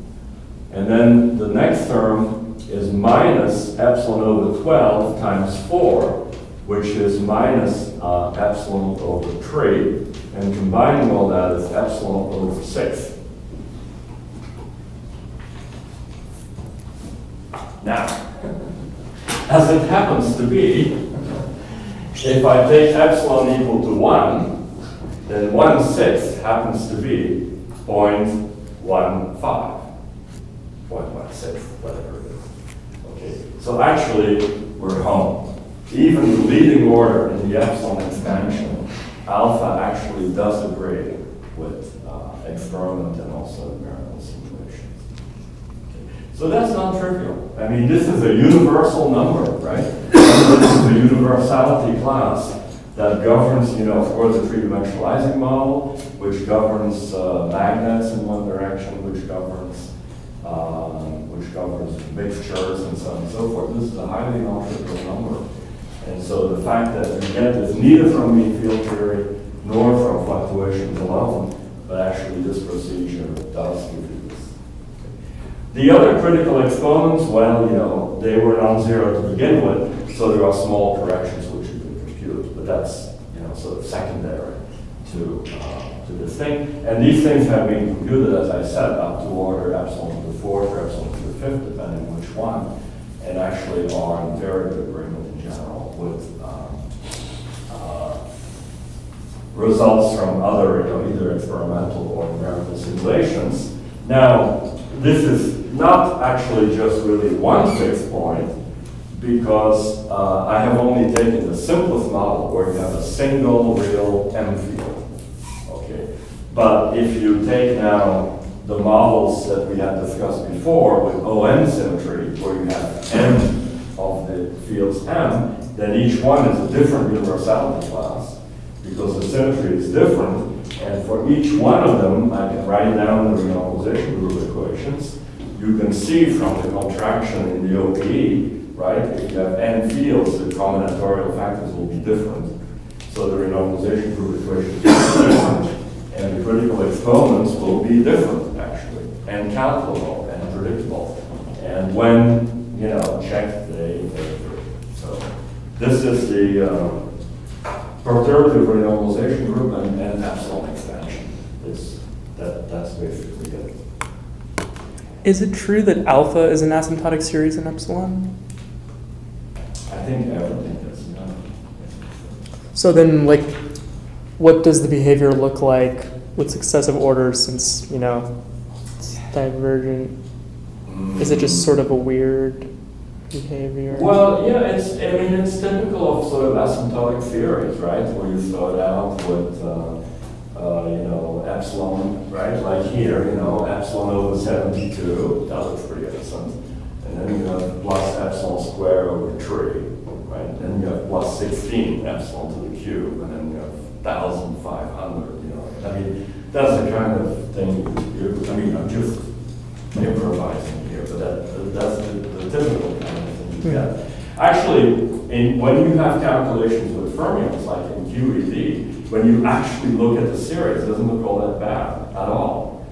And then the next term is minus epsilon over 12 times 4, which is minus epsilon over 3. And combining all that is epsilon over 6. Now, as it happens to be, if I take epsilon equal to 1, then 1/6 happens to be 0.15. 0.16, whatever it is. Okay, so actually, we're home. Even the leading order in the epsilon expansion, alpha actually does agree with experiment and also numerical simulations. Okay. So that's not trivial. I mean, this is a universal number, right? This is a universality class that governs, of course, the three-dimensionalizing model, which governs magnets in one direction, which governs mixtures and so on and so forth. This is a highly non-trivial number. And so the fact that you get this neither from mean field theory nor from fluctuations alone, but actually this procedure does give you this. The other critical exponents, well, they were non-zero to begin with, so there are small corrections which you can compute, but that's, sort of secondary to this thing. And these things have been computed, as I said, up to order epsilon to the 4th or epsilon to the 5th, depending which one, and actually are in very good agreement in general with results from other, either experimental or numerical simulations. Now, this is not actually just really one fixed point, because I have only taken the simplest model where you have a single real M field. Okay, but if you take now the models that we had discussed before with ON symmetry, where you have M of the fields M, then each one is a different universality class, because the symmetry is different, and for each one of them, I can write down the renormalization group equations. You can see from the contraction in the OPE, right, if you have N fields, the combinatorial factors will be different. So the renormalization group equations will be different, and the critical exponents will be different, actually, and calculable and predictable. And when, checked, they agree. So this is the perturbative renormalization group and epsilon expansion. That's basically it. Is it true that alpha is an asymptotic series in epsilon? I think everything is, So then, what does the behavior look like with successive orders since, it's divergent? Is it just sort of a weird behavior? Well, yeah, it's typical of sort of asymptotic theories, right? Where you start out with, epsilon, right? Like here, epsilon over 72, that looks pretty innocent. And then you have plus epsilon squared over 3, right? Then you have plus 16 epsilon to the cube, and then you have 1,500, I mean, that's the kind of thing I'm just improvising here, but that's the typical kind of thing you get. Actually, when you have calculations with fermions, like in QED, when you actually look at the series, it doesn't look all that bad at all.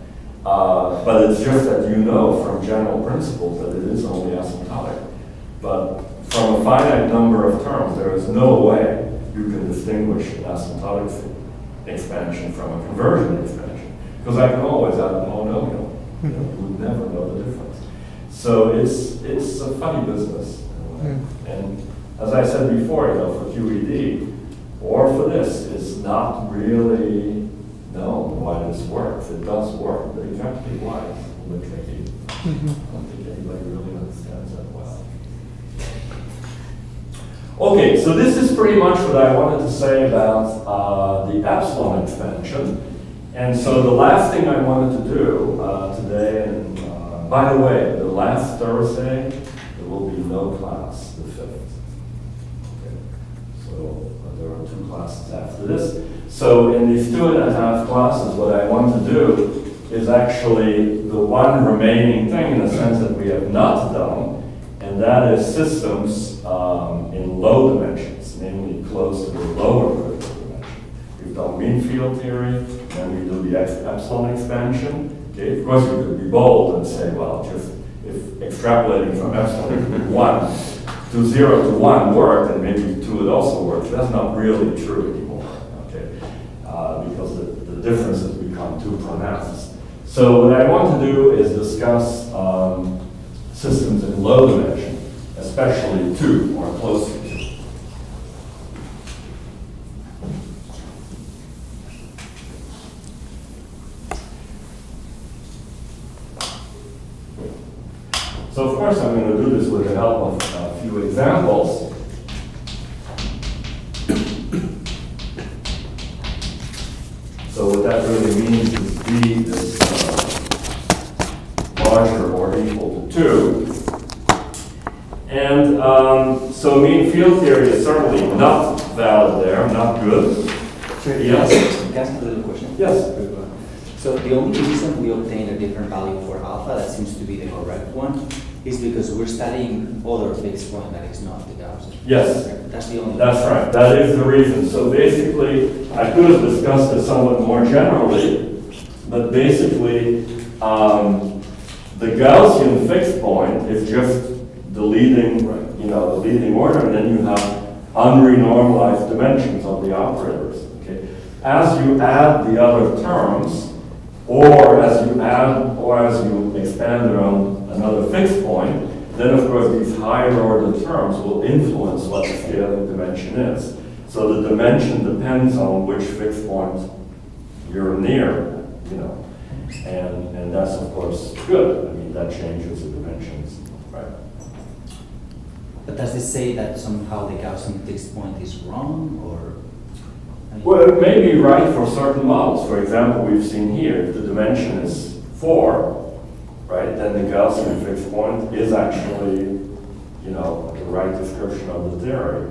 But it's just that from general principles that it is only asymptotic. But from a finite number of terms, there is no way you can distinguish an asymptotic expansion from a conversion expansion. Because I can always add a polynomial. You would never know the difference. So it's a funny business. And as I said before, for QED, or for this, it's not really known why this works. It does work, but exactly why is a little bit tricky. I don't think anybody really understands that well. Okay, so this is pretty much what I wanted to say about the epsilon expansion. And so the last thing I wanted to do today, and by the way, the last Thursday, there will be no class, the 5th. Okay. So So there are 2 classes after this. So in these 2.5 classes, what I want to do is actually the one remaining thing in the sense that we have not done, and that is systems in low dimensions, namely close to the lower critical dimension. We've done mean field theory, then we do the epsilon expansion. Okay, of course, we could be bold and say, well, just if extrapolating from epsilon 1 to 0 to 1 worked, then maybe 2 would also work. That's not really true anymore, okay? Because the differences become too pronounced. So what I want to do is discuss systems in low dimension, especially 2 or close to 2. So of course I'm going to do this with the help of a few examples. So what that really means is B is larger or equal to 2. And so mean field theory is certainly not valid there, not good. Sure. Yes? Can I ask a little question? Yes. So the only reason we obtain a different value for alpha, that seems to be the correct one, is because we're studying other fixed point that is not the Gaussian. Yes. That's the only. That's right. That is the reason. So basically, I could have discussed it somewhat more generally, but basically, the Gaussian fixed point is just the leading, the leading order, and then you have unrenormalized dimensions of the operators. Okay. As you add the other terms, or as you expand around another fixed point, then of course these higher order terms will influence what the scaling dimension is. So the dimension depends on which fixed point you're near, and that's of course good. I mean, that changes the dimensions, right? But does this say that somehow the Gaussian fixed point is wrong, or? Well, it may be right for certain models. For example, we've seen here, if the dimension is 4, right, then the Gaussian fixed point is actually, the right description of the theory.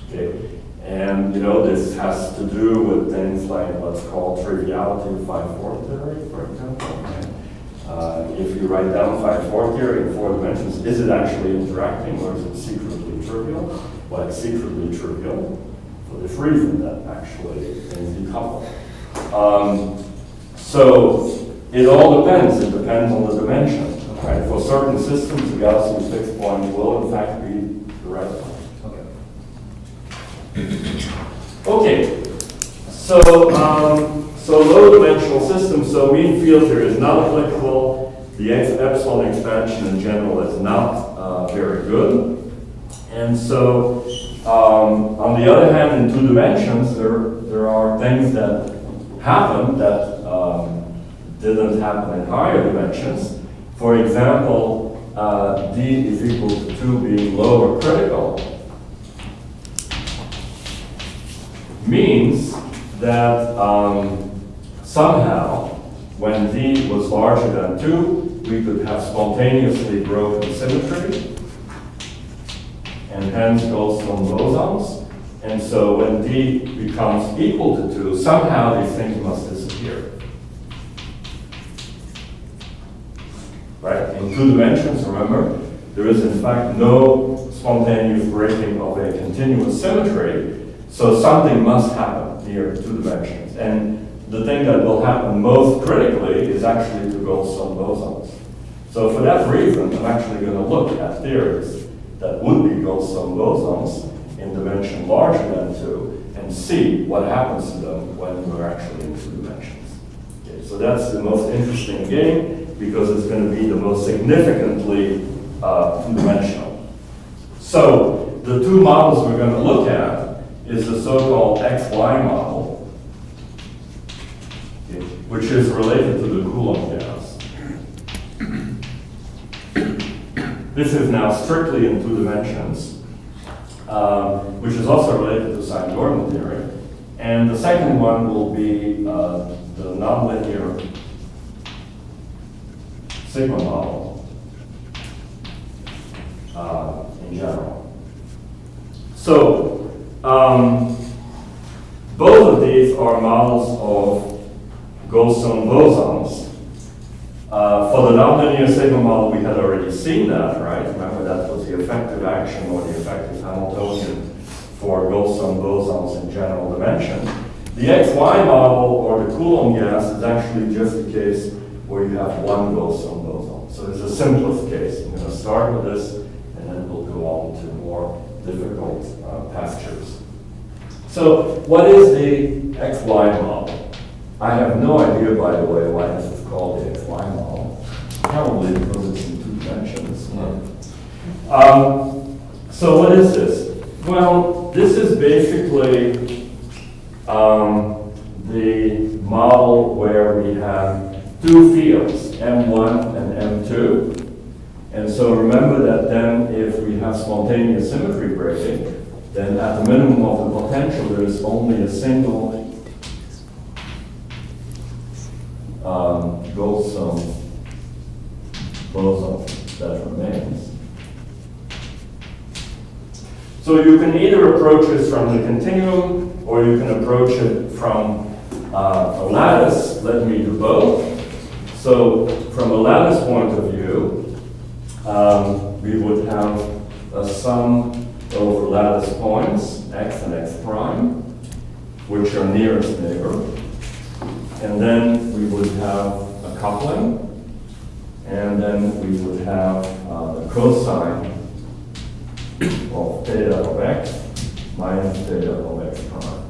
Okay, and this has to do with things like what's called triviality of 5-4 theory, for example. If you write down 5-4 theory in 4 dimensions, is it actually interacting or is it secretly trivial? Well, it's secretly trivial for this reason that actually things decouple. So it all depends. It depends on the dimension. Right? For certain systems, the Gaussian fixed point will in fact be the right one. Okay. So low-dimensional systems. So mean field theory is not applicable. The epsilon expansion in general is not very good. And so, on the other hand, in 2 dimensions, there are things that happen that didn't happen in higher dimensions. For example, D is equal to 2 being lower critical means that somehow, when D was larger than 2, we could have spontaneously broken symmetry, and hence Gaussian bosons. And so when D becomes equal to 2, somehow these things must disappear. Right? In 2 dimensions, remember, there is in fact no spontaneous breaking of a continuous symmetry, so something must happen near 2 dimensions. And the thing that will happen most critically is actually to Gaussian bosons. So for that reason, I'm actually going to look at theories that would be Gaussian bosons in dimension larger than 2 and see what happens to them when we're actually in 2 dimensions. Okay, so that's the most interesting game because it's going to be the most significantly 2-dimensional. So the 2 models we're going to look at is the so-called XY model, okay, which is related to the Coulomb gas. This is now strictly in 2 dimensions, which is also related to Sine-Gordon theory. And the second one will be the nonlinear sigma model in general. So both of these are models of Gaussian bosons. For the nonlinear sigma model, we had already seen that, right? Remember, that was the effective action or the effective Hamiltonian for Gaussian bosons in general dimension. The XY model or the Coulomb gas is actually just a case where you have one Gaussian boson. So it's the simplest case. I'm going to start with this, and then we'll go on to more difficult pastures. So what is the XY model? I have no idea, by the way, why this is called the XY model. Probably because it's in 2 dimensions. So what is this? Well, this is basically the model where we have 2 fields, M1 and M2. And so remember that then if we have spontaneous symmetry breaking, then at the minimum of the potential, there is only a single Gaussian boson that remains. So you can either approach this from the continuum, or you can approach it from a lattice. Let me do both. So from a lattice point of view, we would have a sum over lattice points, x and x prime, which are nearest neighbor. And then we would have a coupling, and then we would have the cosine of theta of x minus theta of x prime.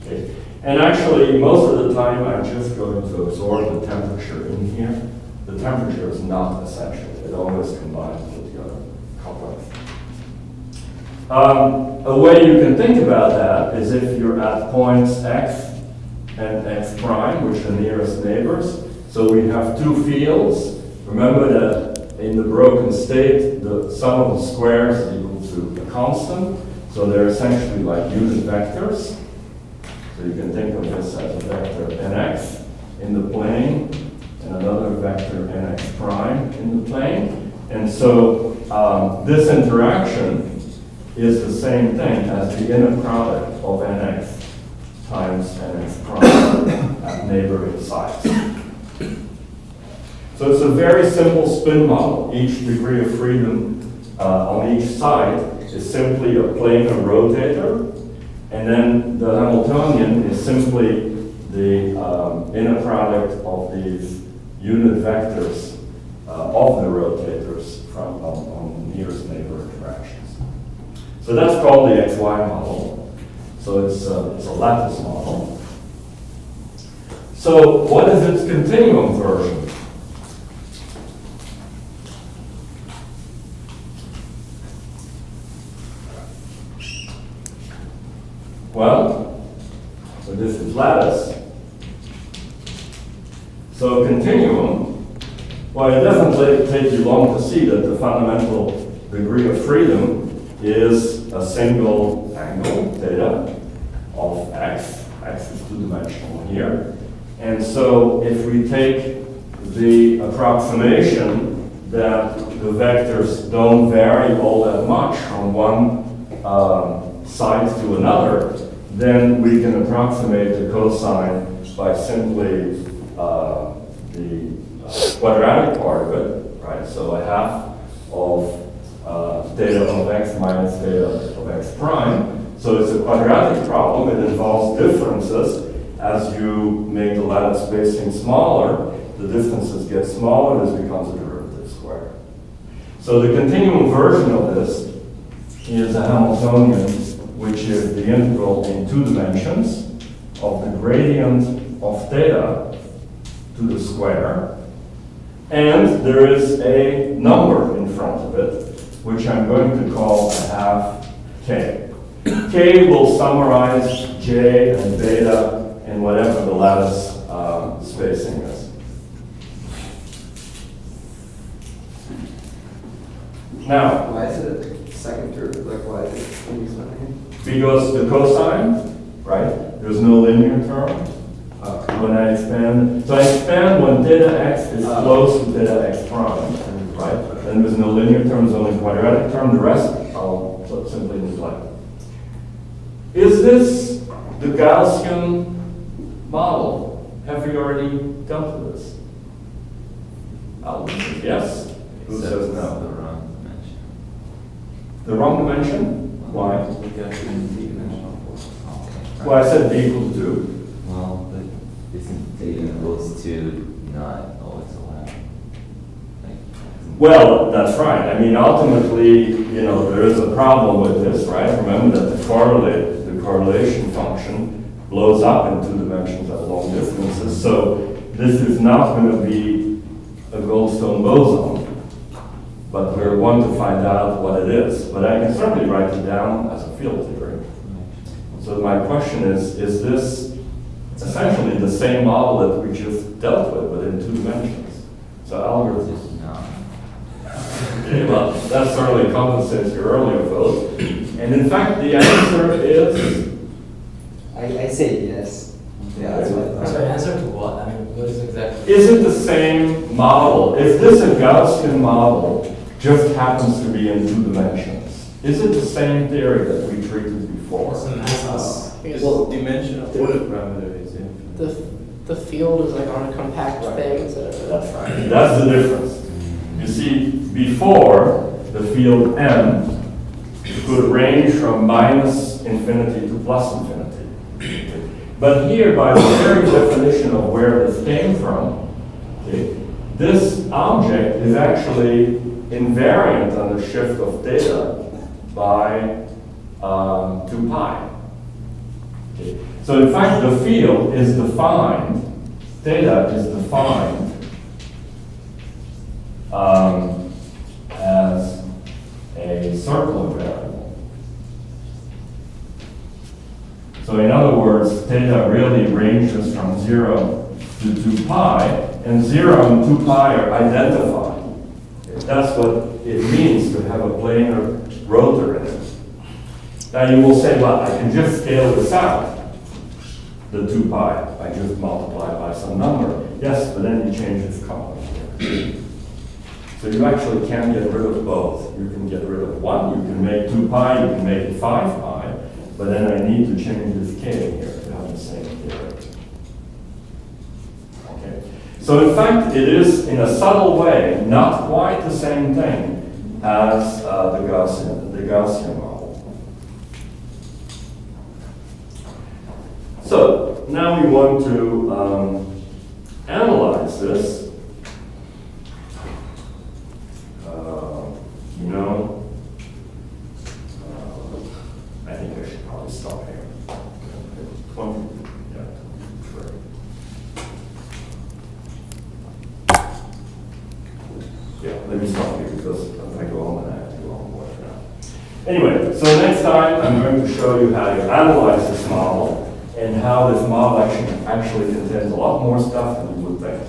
Okay. And actually, most of the time, I'm just going to absorb the temperature in here. The temperature is not essential. It always combines with the other couplings. A way you can think about that is if you're at points x and x prime, which are nearest neighbors. So we have 2 fields. Remember that in the broken state, the sum of the squares is equal to a constant. So they're essentially like unit vectors. So you can think of this as a vector nx in the plane, and another vector nx prime in the plane. And so this interaction is the same thing as the inner product of nx times nx prime at neighboring sites. So it's a very simple spin model. Each degree of freedom on each side is simply a planar rotator, and then the Hamiltonian is simply the inner product of these unit vectors of the rotators from on nearest neighbor interactions. So that's called the XY model. So it's a lattice model. So what is its continuum version? Well, so this is lattice. So continuum, well, it doesn't take you long to see that the fundamental degree of freedom is a single angle, theta, of x. X is 2-dimensional here. And so if we take the approximation that the vectors don't vary all that much from one side to another, then we can approximate the cosine by simply the quadratic part of it, right? So a half of theta of x minus theta of x prime. So it's a quadratic problem. It involves differences. As you make the lattice spacing smaller, the distances get smaller, this becomes a derivative square. So the continuum version of this is a Hamiltonian, which is the integral in 2 dimensions of the gradient of theta to the square. And there is a number in front of it, which I'm going to call a half k. K will summarize j and beta in whatever the lattice spacing is. Now, Why is it second derivative? Like, why is it when you explain because the cosine, right, there's no linear term. When I expand, so I expand when theta x is close to theta x prime, right? Then there's no linear term, there's only quadratic term. The rest I'll simply neglect. Is this the Gaussian model? Have we already dealt with this? Albert says yes. Who Except says it's no? the wrong dimension. The wrong dimension? Why? Because in d-dimensional. Well, I said b equals 2. Well, but isn't d equals to not always allowed? Like, Well, that's right. I mean, ultimately, there is a problem with this, right? Remember that the correlation function blows up in 2 dimensions at long distances. So this is not going to be a Goldstone boson, but we're going to find out what it is. But I can certainly write it down as a field theory. So my question is this essentially the same model that we just dealt with, but in 2 dimensions? So algorithms. no. Okay, well, that certainly compensates your earlier vote. And in fact, the answer is, I say yes. Yeah, that's what I thought. Sorry, answer to what? I mean, what is exactly? is it the same model? Is this a Gaussian model, just happens to be in 2 dimensions? Is it the same theory that we treated before? What's the masses? Well, dimension of the parameter is infinite. The field is like on a compact thing, so. That's right. That's the difference. You see, before, the field M could range from minus infinity to plus infinity. But here, by the very definition of where this came from, okay, this object is actually invariant on the shift of theta by 2 pi. Okay. So in fact, the field is defined, theta is defined as a circular variable. So in other words, theta really ranges from 0 to 2 pi, and 0 and 2 pi are identified. Okay, that's what it means to have a planar rotor in it. Now you will say, well, I can just scale this out, the 2 pi. I just multiply by some number. Yes, but then you change its color. So you actually can get rid of both. You can get rid of 1, you can make 2 pi, you can make it 5 pi, but then I need to change this k here to have the same theory. Okay. So in fact, it is, in a subtle way, not quite the same thing as the Gaussian model. So now we want to analyze this. I think I should probably stop here. 20, yeah, 23. Yeah, let me stop here because if I go home and I have to go home more now. Anyway, so next time I'm going to show you how you analyze this model and how this model actually contains a lot more stuff than you would think.